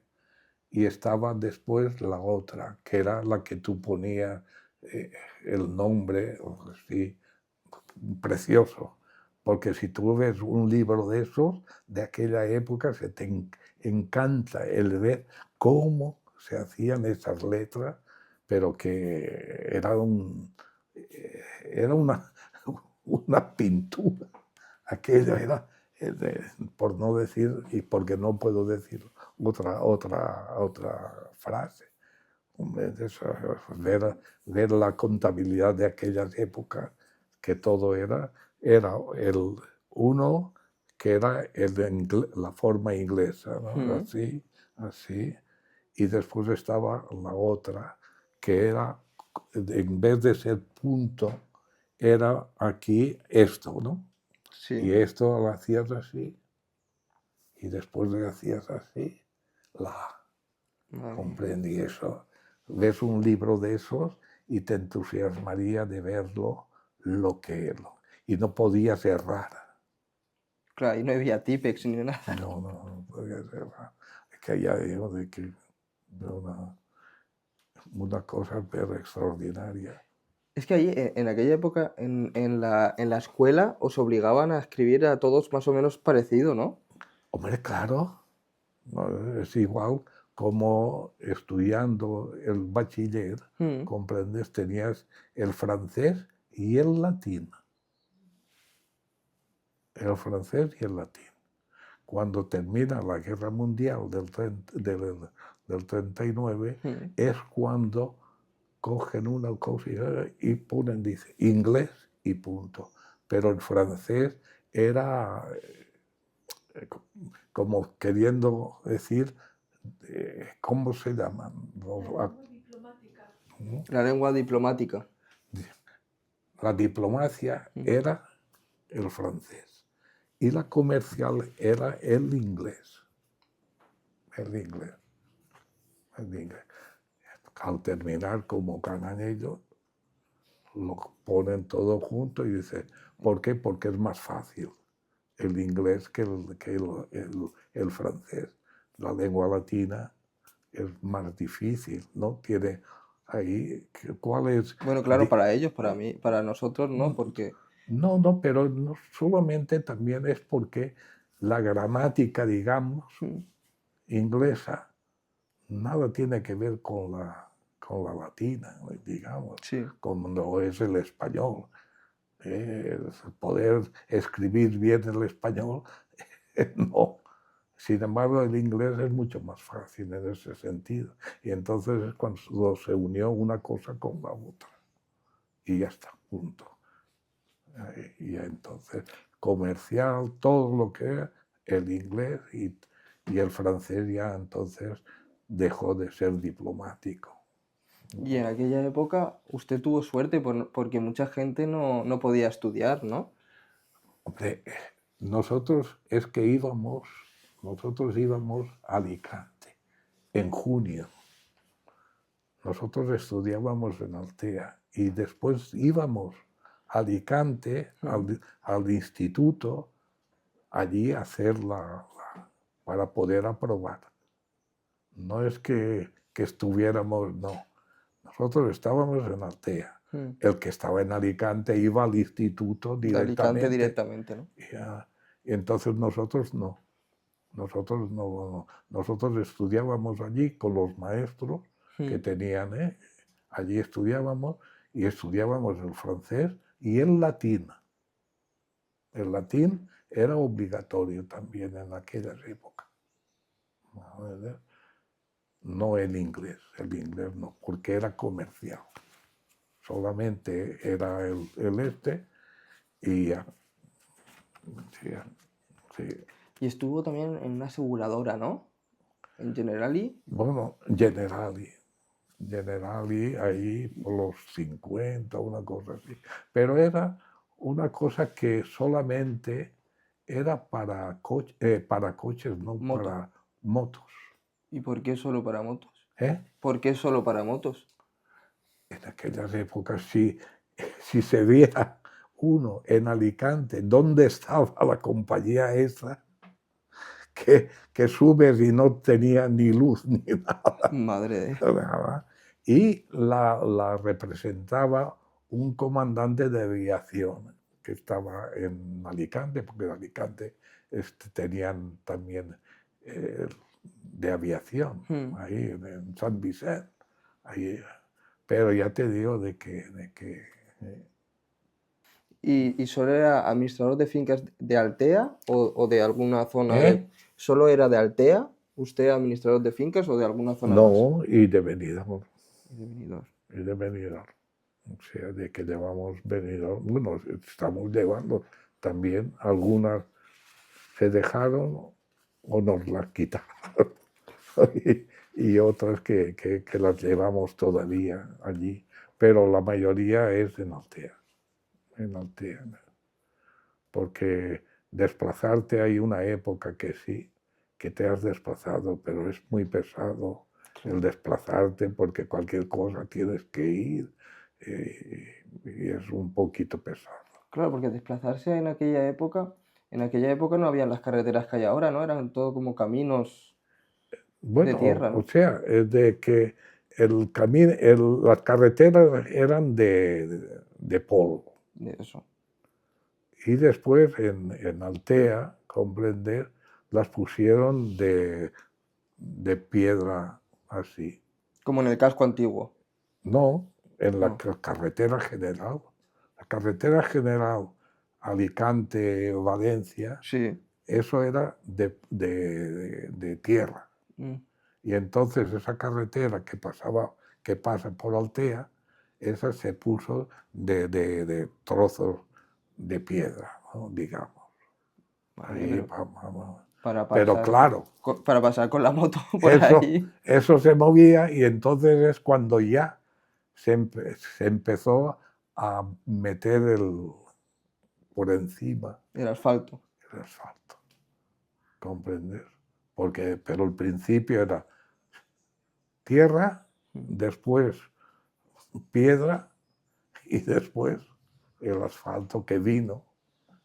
Y estaba después la otra, que era la que tú ponías el nombre, así, precioso. Porque si tú ves un libro de esos, de aquella época, se te encanta el ver cómo se hacían esas letras, pero que era una pintura. Aquello era, por no decir, y porque no puedo decir otra frase. Hombre, ver la contabilidad de aquellas épocas, que todo era uno que era la forma inglesa, ¿no? Así, y después estaba la otra, que era, en vez de ser punto, era aquí esto, ¿no? Sí. Y esto lo hacías así, y después lo hacías así, comprendí eso. Ves un libro de esos y te entusiasmaría de verlo y no podías errar. Claro, y no había Tipex ni nada. No podías errar. Es que ya digo de que una cosa pero extraordinaria. Es que allí, en aquella época, en la escuela, os obligaban a escribir a todos más o menos parecido, ¿no? Hombre, claro, no, es igual como estudiando el bachiller, comprendes, tenías el francés y el latín. El francés y el latín. Cuando termina la Guerra Mundial del 39, es cuando cogen una cosa y ponen, dice, inglés y punto. Pero el francés era como queriendo decir, ¿cómo se llaman? Diplomática. La lengua diplomática. La diplomacia era el francés y la comercial era el inglés. El inglés. El inglés. Al terminar, como ganan ellos, lo ponen todo junto y dicen, ¿por qué? Porque es más fácil el inglés que el francés. La lengua latina es más difícil, ¿no? Tiene ahí, ¿cuál es? Bueno, claro, para ellos, para mí, para nosotros no, porque... No, pero no solamente también es porque la gramática, digamos, inglesa, nada tiene que ver con la latina, digamos, Sí. como no es el español. Poder escribir bien el español, no. Sin embargo, el inglés es mucho más fácil en ese sentido. Y entonces es cuando se unió una cosa con la otra. Y ya está, punto. Y entonces, comercial, todo lo que era el inglés y el francés ya entonces dejó de ser diplomático. Y en aquella época usted tuvo suerte porque mucha gente no podía estudiar, ¿no? Nosotros es que nosotros íbamos a Alicante en junio. Nosotros estudiábamos en Altea y después íbamos a Alicante, al instituto, allí a hacer para poder aprobar. No es que estuviéramos, no. Nosotros estábamos en Altea. El que estaba en Alicante iba al instituto De Alicante directamente. directamente, ¿no? Y entonces nosotros no. Nosotros estudiábamos allí con los maestros que tenían, allí estudiábamos y estudiábamos el francés y el latín. El latín era obligatorio también en aquellas épocas. No el inglés no, porque era comercial. Solamente era el y ya. Sí. Y estuvo también en una aseguradora, ¿no? En Generali. Bueno, Generali ahí por los 50, una cosa así. Pero era una cosa que solamente era para coches, no Moto. para motos. ¿Y por qué solo para motos? ¿Eh? ¿Por qué solo para motos? En aquellas épocas, si se viera uno en Alicante, ¿dónde estaba la compañía esa? Que subes y no tenía ni luz ni nada. Madre de... Nada. Y la representaba un comandante de aviación que estaba en Alicante, porque en Alicante tenían también de aviación, ahí en San Vicente. Ahí. Pero ya te digo de que ¿Y solo era administrador de fincas de Altea o de alguna zona ¿Eh? ¿Solo era de Altea? ¿Usted administrador de fincas o de alguna zona más? No, y de Benidorm. De Benidorm. Y de Benidorm. O sea, de que llevamos Benidorm. Bueno, estamos llevando también. Algunas se dejaron o nos las quitaron. y otras que las llevamos todavía allí. Pero la mayoría es en Altea. En Altea. Porque desplazarte hay una época que sí, que te has desplazado, pero es muy pesado el desplazarte porque cualquier cosa tienes que ir y es un poquito pesado. Claro, porque desplazarse en aquella época no habían las carreteras que hay ahora, ¿no? Eran todo como caminos Bueno, de tierra, ¿no? o sea, es de que las carreteras eran de polvo. De eso. Y después en Altea, comprender, las pusieron de piedra así. Como en el casco antiguo. No, en la No. carretera general. La carretera general Alicante-Valencia, Sí. eso era de tierra. Mm. Y entonces esa carretera que pasa por Altea, esa se puso de trozos de piedra, ¿no? Digamos. Vale, Ahí, pero pero para claro, pasar con la moto por eso, ahí. eso se movía y entonces es cuando ya se empezó a meter por encima El asfalto. el asfalto, ¿comprendes? Pero el principio era tierra, después piedra y después el asfalto que vino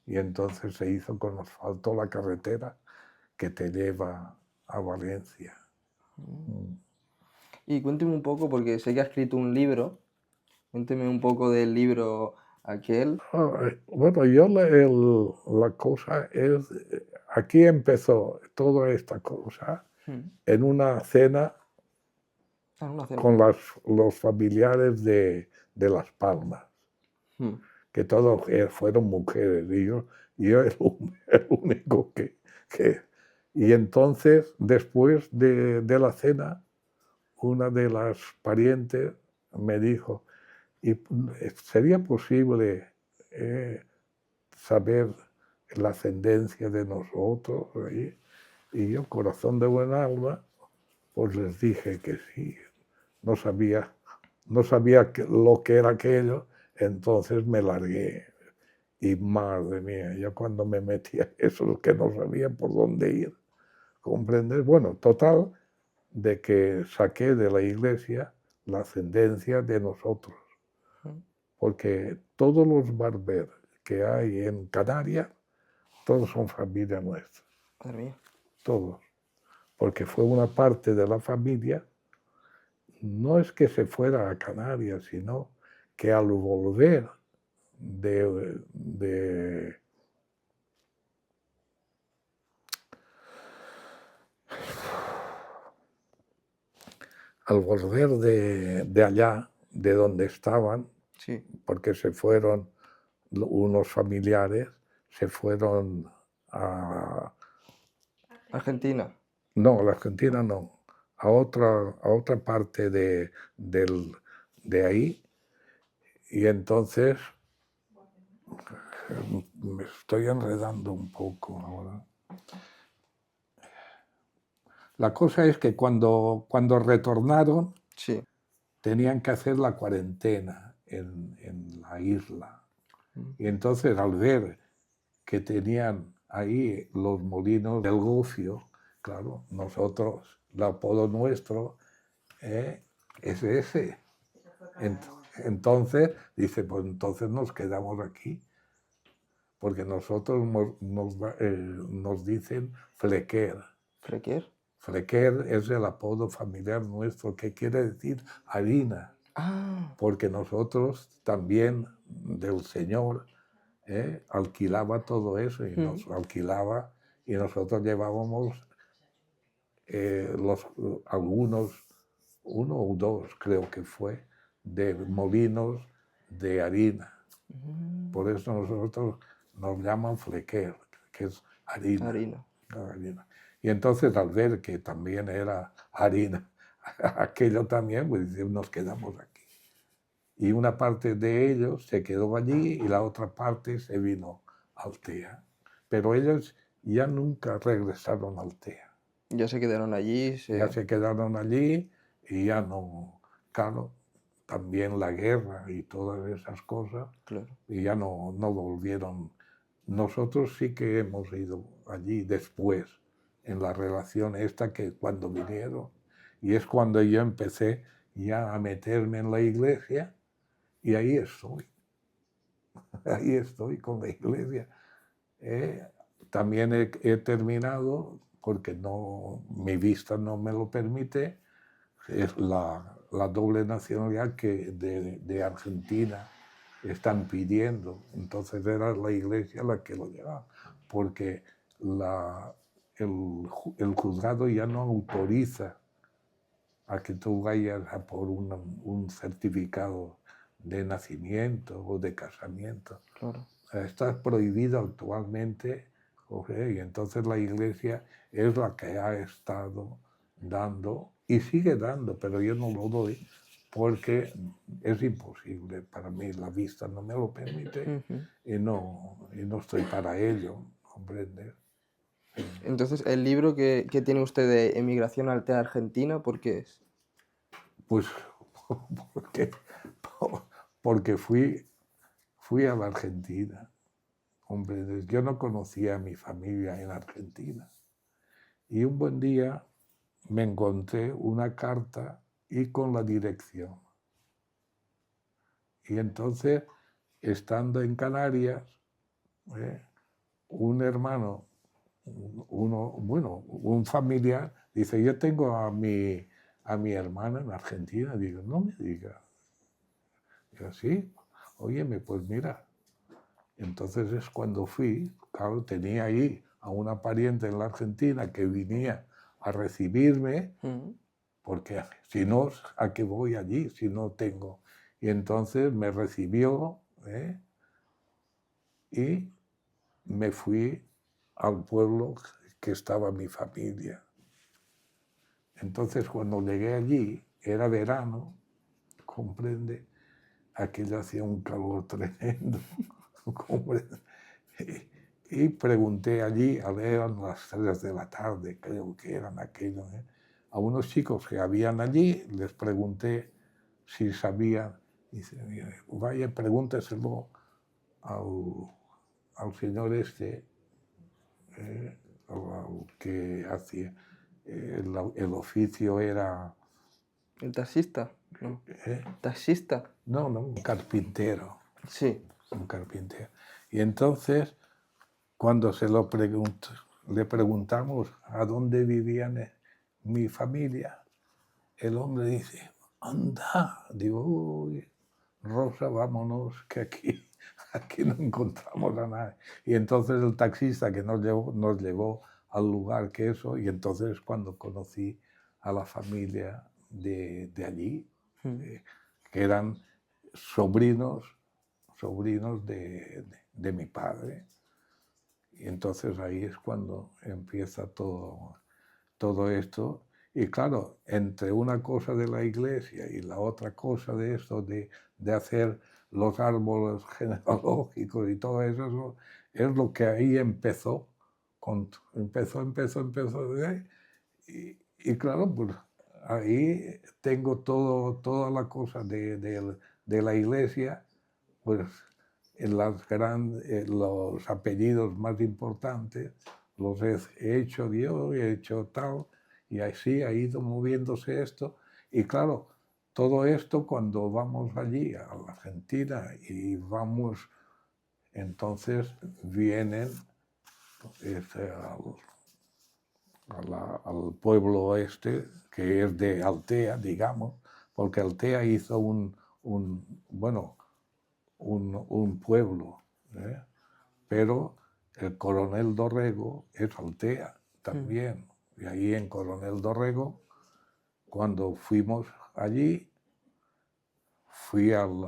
y entonces se hizo con asfalto la carretera que te lleva a Valencia. Y cuénteme un poco, porque sé que ha escrito un libro. Cuénteme un poco del libro aquel. Bueno, la cosa es, aquí empezó toda esta cosa en una cena Ah, una cena. con los familiares de Las Palmas, Mm. que todos fueron mujeres, y yo era el único que... Y entonces, después de la cena, una de las parientes me dijo, ¿y sería posible saber la ascendencia de nosotros? Y yo, corazón de buen alma, pues les dije que sí. No sabía lo que era aquello, entonces me largué. Y madre mía, yo cuando me metí a eso, que no sabía por dónde ir, ¿comprendes? Bueno, total, de que saqué de la iglesia la ascendencia de nosotros, porque todos los Barber que hay en Canarias, todos son familia nuestra, Madre mía. todos, porque fue una parte de la familia, no es que se fuera a Canarias, sino que al volver de al volver de allá, de donde estaban, Sí. porque se fueron unos familiares, se fueron a... Argentina. No, a la Argentina no, a otra parte de ahí, y entonces me estoy enredando un poco ahora. La cosa es que cuando retornaron, Sí. tenían que hacer la cuarentena en la isla. Y entonces al ver que tenían ahí los molinos del Gocio, claro, nosotros, el apodo nuestro es ese. Entonces, dice, pues entonces nos quedamos aquí, porque nosotros nos dicen Flequer. ¿Frequer? Flequer es el apodo familiar nuestro, que quiere decir harina. Ah. Porque nosotros también del Señor alquilaba todo eso y nos alquilaba y nosotros llevábamos algunos, uno o dos creo que fue, de molinos de harina. Por eso nosotros nos llaman flequer, que es harina. Harina. Y entonces al ver que también era harina, aquello también, pues nos quedamos aquí. Y una parte de ellos se quedó allí y la otra parte se vino a Altea. Pero ellos ya nunca regresaron a Altea. Ya se quedaron allí. Ya se quedaron allí y ya no, claro, también la guerra y todas esas cosas, Claro. y ya no volvieron. Nosotros sí que hemos ido allí después, en la relación esta que cuando vinieron, y es cuando yo empecé ya a meterme en la iglesia. Y ahí estoy con la iglesia. También he terminado, porque mi vista no me lo permite, es la doble nacionalidad que de Argentina están pidiendo. Entonces era la iglesia la que lo llevaba, porque el juzgado ya no autoriza a que tú vayas a por un certificado de nacimiento o de casamiento. Claro. Está prohibido actualmente, y entonces la Iglesia es la que ha estado dando y sigue dando, pero yo no lo doy porque es imposible para mí, la vista no me lo permite y no estoy para ello, ¿comprendes? Entonces, el libro que tiene usted de Emigración Altea Argentina, ¿por qué es? Pues porque, porque fui a la Argentina, ¿comprendes? Yo no conocía a mi familia en Argentina y un buen día me encontré una carta y con la dirección. Y entonces, estando en Canarias, un hermano, un familiar, dice, yo tengo a mi hermana en Argentina. Digo, no me diga. Digo, sí, óyeme, pues mira. Entonces es cuando fui, claro, tenía ahí a una pariente en la Argentina que venía a recibirme, porque si no, ¿a qué voy allí si no tengo? Y entonces me recibió y me fui al pueblo que estaba mi familia. Entonces cuando llegué allí, era verano, comprende, aquello hacía un calor tremendo, comprende. Y pregunté allí, eran las 3 de la tarde, creo que eran aquellos, a unos chicos que habían allí, les pregunté si sabían, dice, vaya, pregúnteselo al señor este, al que hacía, el oficio era... ¿El taxista? No. ¿eh? ¿Taxista? No, un carpintero. Sí. Un carpintero. Y entonces, cuando le preguntamos a dónde vivían mi familia, el hombre dice, anda, digo, uy, Rosa, vámonos, que aquí no encontramos a nadie. Y entonces el taxista que nos llevó al lugar que eso, y entonces cuando conocí a la familia de allí, que eran sobrinos de mi padre. Y entonces ahí es cuando empieza todo esto. Y claro, entre una cosa de la iglesia y la otra cosa de esto, de hacer los árboles genealógicos y todo eso, es lo que ahí empezó. Empezó. Y claro, pues ahí tengo toda la cosa de la iglesia, pues en los apellidos más importantes los he hecho yo, he hecho tal, y así ha ido moviéndose esto. Y claro, todo esto cuando vamos allí a la Argentina y vamos, entonces vienen al pueblo este, que es de Altea, digamos, porque Altea hizo un pueblo, pero el Coronel Dorrego es Altea también. Y ahí en Coronel Dorrego, cuando fuimos allí, fui al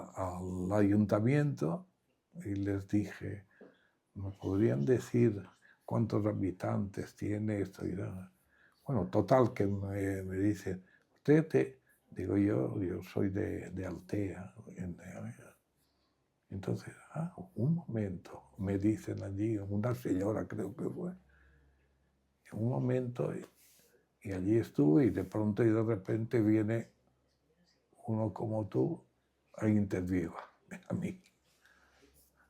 ayuntamiento y les dije, ¿me podrían decir cuántos habitantes tiene esto? Bueno, total, que me dicen, digo yo soy de Altea. Entonces, un momento, me dicen allí, una señora creo que fue, un momento, y allí estuve, y de pronto y de repente viene uno como tú a interviewarme a mí,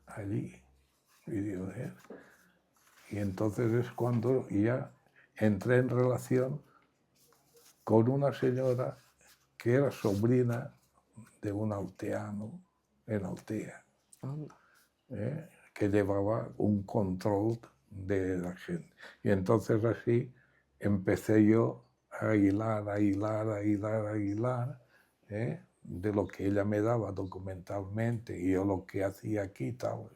allí. Y digo, y entonces es cuando ya entré en relación con una señora que era sobrina de un alteano en Altea. Que llevaba un control de la gente. Y entonces así empecé yo a hilar, de lo que ella me daba documentalmente y yo lo que hacía aquí, tal,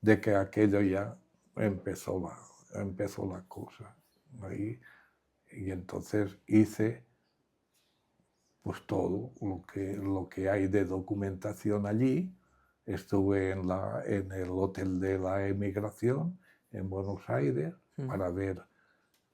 de que aquello ya empezó empezó la cosa. Ahí, y entonces hice pues todo lo que hay de documentación allí. Estuve en el Hotel de la Emigración en Buenos Aires para ver,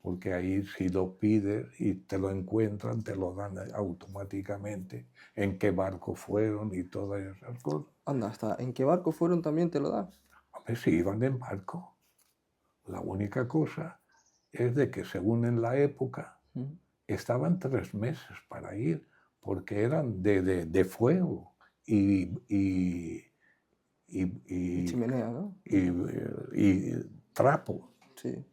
porque ahí si lo pides y te lo encuentran, te lo dan automáticamente, en qué barco fueron y todas esas cosas. Anda, ¿hasta en qué barco fueron también te lo dan? Hombre, si iban en barco. La única cosa es de que según en la época estaban 3 meses para ir, porque eran de fuego y, y, y, Y y, chimenea, ¿no? y trapo. Sí,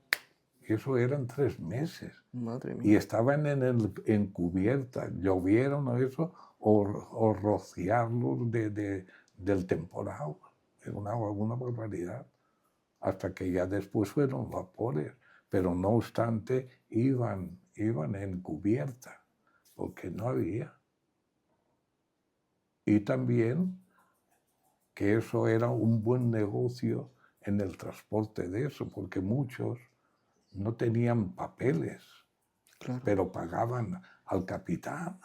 Eso eran 3 meses. madre Y mía. estaban en cubierta, llovieron o eso, o rociarlos del temporal. Era una barbaridad. Hasta que ya después fueron vapores, pero no obstante iban en cubierta, porque no había. Y también que eso era un buen negocio en el transporte de eso, porque muchos no tenían papeles, Claro. pero pagaban al capitán.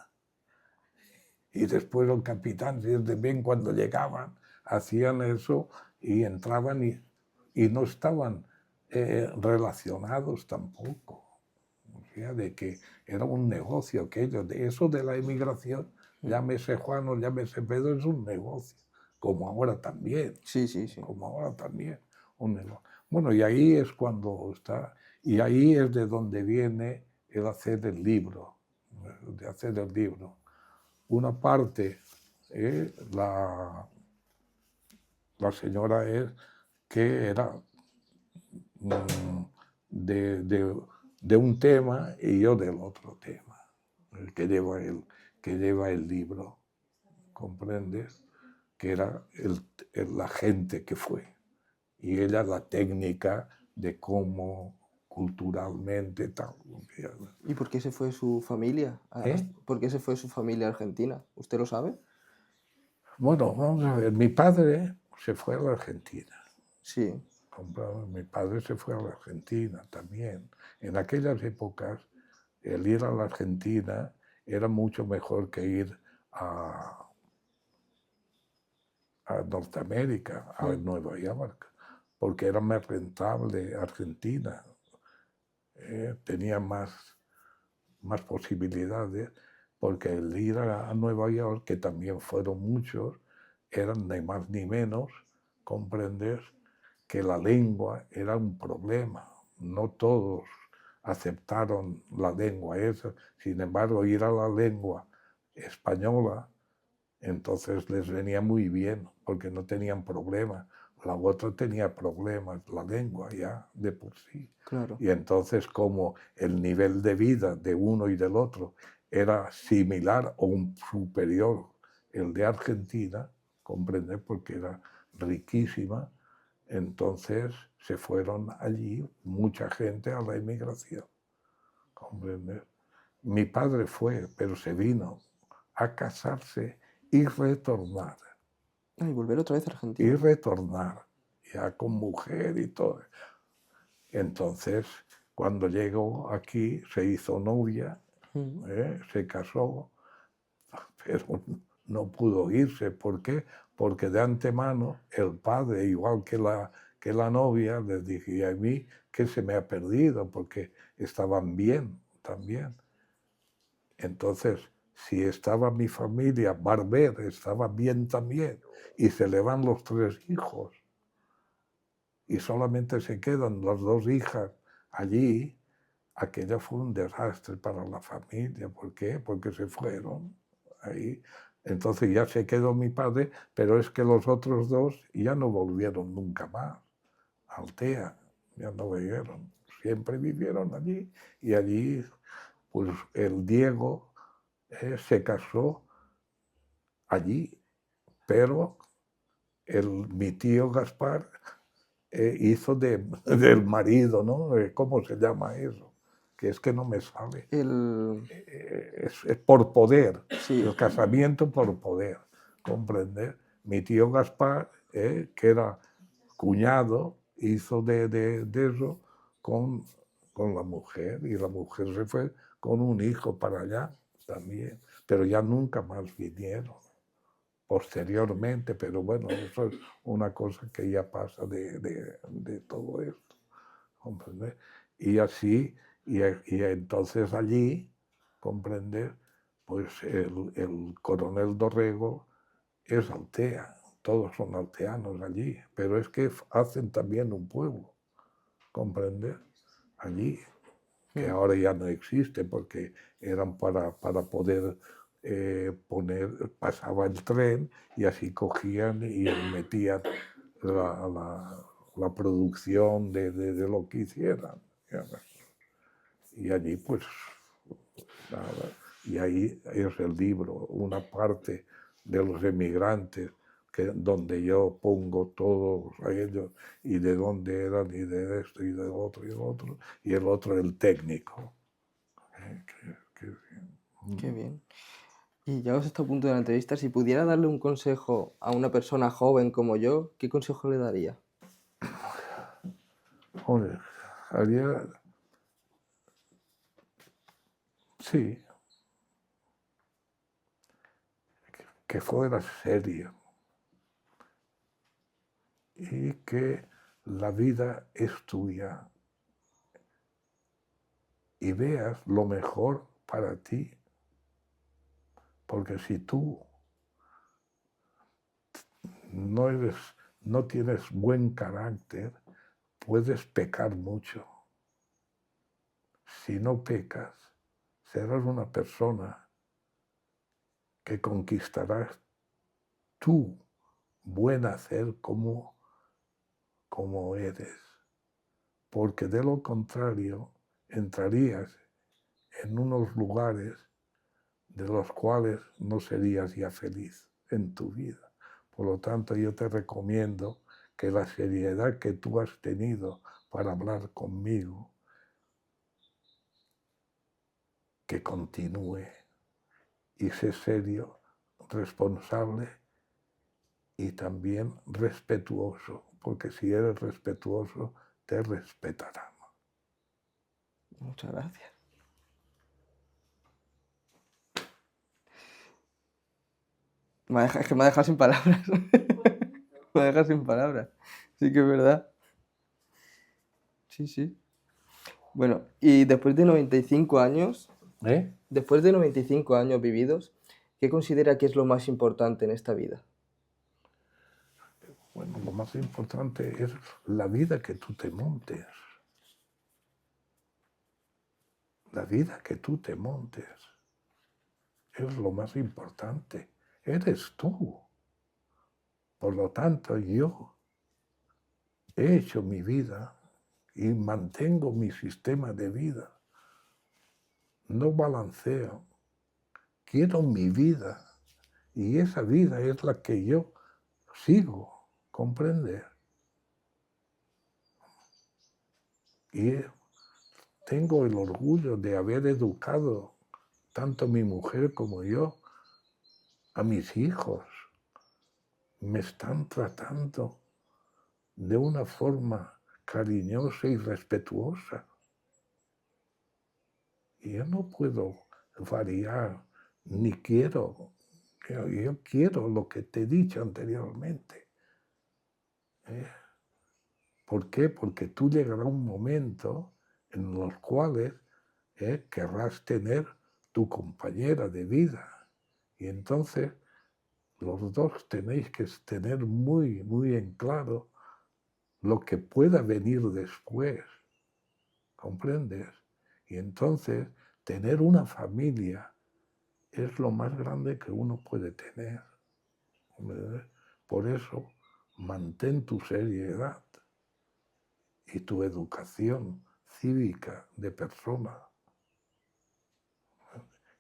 Y después el capitán, si es de bien, cuando llegaban, hacían eso y entraban y no estaban relacionados tampoco. O sea, de que era un negocio aquello. De eso de la emigración, llámese Juan o llámese Pedro, es un negocio. Como ahora también. Sí, sí, sí. Como ahora también. Un negocio. Bueno, y ahí es cuando está. Y ahí es de donde viene el hacer el libro. De hacer el libro. Una parte, la señora es que era de un tema y yo del otro tema, el que lleva el libro, ¿comprendes? Que era la gente que fue. Y ella la técnica de cómo culturalmente tal. ¿Y por qué se fue su familia? ¿Por qué se fue su familia a Argentina? ¿Usted lo sabe? Bueno, vamos a ver, mi padre se fue a la Argentina. Sí, Mi padre se fue a la Argentina también. En aquellas épocas, el ir a la Argentina era mucho mejor que ir a Norteamérica, a Nueva York, porque era más rentable Argentina. Tenía más posibilidades, porque el ir a Nueva York, que también fueron muchos, eran ni más ni menos, comprender que la lengua era un problema. No todos aceptaron la lengua esa. Sin embargo, ir a la lengua española, entonces les venía muy bien, porque no tenían problema. La otra tenía problemas, la lengua ya de por sí. claro. Y entonces, como el nivel de vida de uno y del otro era similar o un superior el de Argentina, comprender, porque era riquísima, entonces se fueron allí mucha gente a la emigración, comprender. Mi padre fue, pero se vino a casarse y retornar, Y volver otra vez a Argentina. ya con mujer y todo. Entonces, cuando llegó aquí, se hizo novia, se casó, pero no pudo irse. ¿Por qué? Porque de antemano el padre, igual que la novia, les dije, y a mí que se me ha perdido, porque estaban bien también. Entonces, si estaba mi familia, Barber estaba bien también, y se le van los 3 hijos, y solamente se quedan las 2 hijas allí, aquello fue un desastre para la familia. ¿Por qué? Porque se fueron ahí. Entonces ya se quedó mi padre, pero es que los otros 2 ya no volvieron nunca más a Altea, ya no volvieron. Siempre vivieron allí, y allí, pues el Diego se casó allí, pero mi tío Gaspar hizo del marido, ¿no? ¿Cómo se llama eso? Que es que no me sale. Es por poder, Sí. el casamiento por poder, ¿comprender? Mi tío Gaspar, que era cuñado, hizo de eso con la mujer, y la mujer se fue con un hijo para allá también, pero ya nunca más vinieron posteriormente, pero bueno, eso es una cosa que ya pasa de todo esto, ¿comprende? Y así, y entonces allí, comprender, pues el coronel Dorrego es altea, todos son alteanos allí, pero es que hacen también un pueblo, comprender, allí, que ahora ya no existe porque eran para poder pasaba el tren y así cogían y metían la producción de lo que hicieran. Y allí pues nada, y ahí es el libro, una parte de los emigrantes donde yo pongo todos a ellos y de dónde eran y de esto y del otro y el otro el técnico. Qué bien. Y llegados a este punto de la entrevista, si pudiera darle un consejo a una persona joven como yo, ¿qué consejo le daría? Joder, haría, sí, que fuera serio y que la vida es tuya y veas lo mejor para ti, porque si tú no tienes buen carácter, puedes pecar mucho. Si no pecas, serás una persona que conquistarás tu buen hacer como eres, porque de lo contrario entrarías en unos lugares de los cuales no serías ya feliz en tu vida. Por lo tanto, yo te recomiendo que la seriedad que tú has tenido para hablar conmigo, que continúe y sé serio, responsable y también respetuoso, porque si eres respetuoso, te respetarán. Muchas gracias. Es que me ha dejado sin palabras. Me ha dejado sin palabras. Sí que es verdad. Sí, sí. Bueno, y después de 95 años, después de 95 años vividos, ¿qué considera que es lo más importante en esta vida? Bueno, lo más importante es la vida que tú te montes. La vida que tú te montes es lo más importante. Eres tú. Por lo tanto, yo he hecho mi vida y mantengo mi sistema de vida. No balanceo. Quiero mi vida. Y esa vida es la que yo sigo. ¿Comprender? Y tengo el orgullo de haber educado tanto mi mujer como yo a mis hijos. Me están tratando de una forma cariñosa y respetuosa. Y yo no puedo variar, ni quiero. Yo quiero lo que te he dicho anteriormente. ¿Por qué? Porque tú llegará un momento en los cuales querrás tener tu compañera de vida. Y entonces los dos tenéis que tener muy, muy en claro lo que pueda venir después. ¿Comprendes? Y entonces tener una familia es lo más grande que uno puede tener. ¿Comprendes? Por eso mantén tu seriedad y tu educación cívica de persona.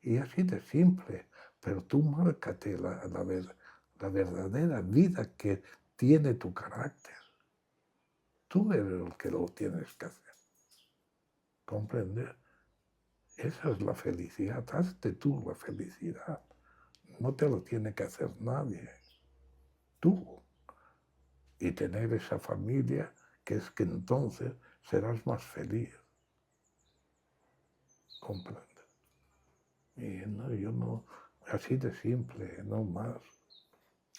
Y así de simple, pero tú márcate la verdadera vida que tiene tu carácter. Tú eres el que lo tienes que hacer. ¿Comprender? Esa es la felicidad. Hazte tú la felicidad. No te lo tiene que hacer nadie. Tú. Y tener esa familia que es que entonces serás más feliz. ¿Comprendes? Y no, yo no, así de simple, no más.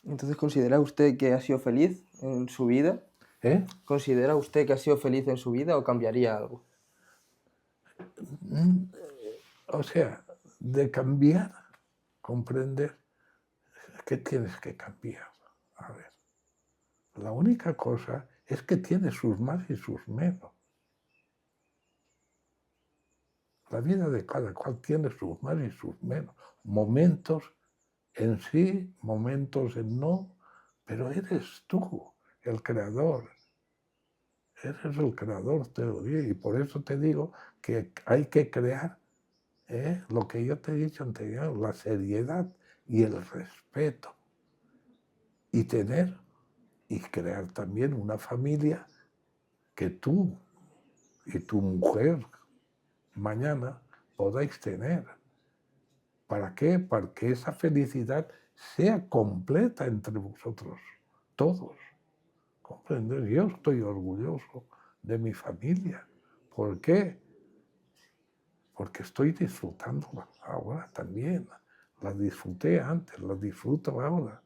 Entonces, ¿considera usted que ha sido feliz en su vida? ¿Eh? ¿Considera usted que ha sido feliz en su vida o cambiaría algo? O sea, de cambiar, comprender, ¿qué tienes que cambiar? A ver, la única cosa es que tiene sus más y sus menos. La vida de cada cual tiene sus más y sus menos. Momentos en sí, momentos en no, pero eres tú el creador. Eres el creador, te lo digo, y por eso te digo que hay que crear lo que yo te he dicho anterior, la seriedad y el respeto. Y tener y crear también una familia que tú y tu mujer mañana podáis tener. ¿Para qué? Para que esa felicidad sea completa entre vosotros, todos. ¿Comprender? Yo estoy orgulloso de mi familia. ¿Por qué? Porque estoy disfrutándola ahora también. La disfruté antes, la disfruto ahora.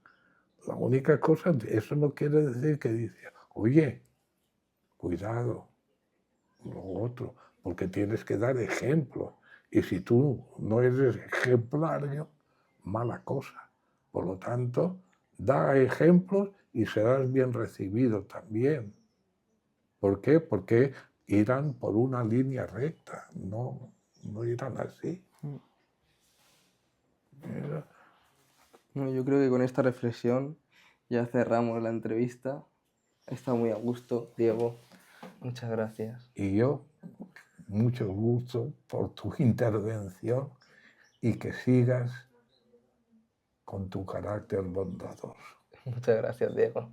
La única cosa, eso no quiere decir que dice, oye, cuidado, lo otro, porque tienes que dar ejemplo. Y si tú no eres ejemplario, mala cosa. Por lo tanto, da ejemplos y serás bien recibido también. ¿Por qué? Porque irán por una línea recta, no irán así. Mira. No, yo creo que con esta reflexión ya cerramos la entrevista. Está muy a gusto, Diego. Muchas gracias. Y yo, mucho gusto por tu intervención y que sigas con tu carácter bondadoso. Muchas gracias, Diego.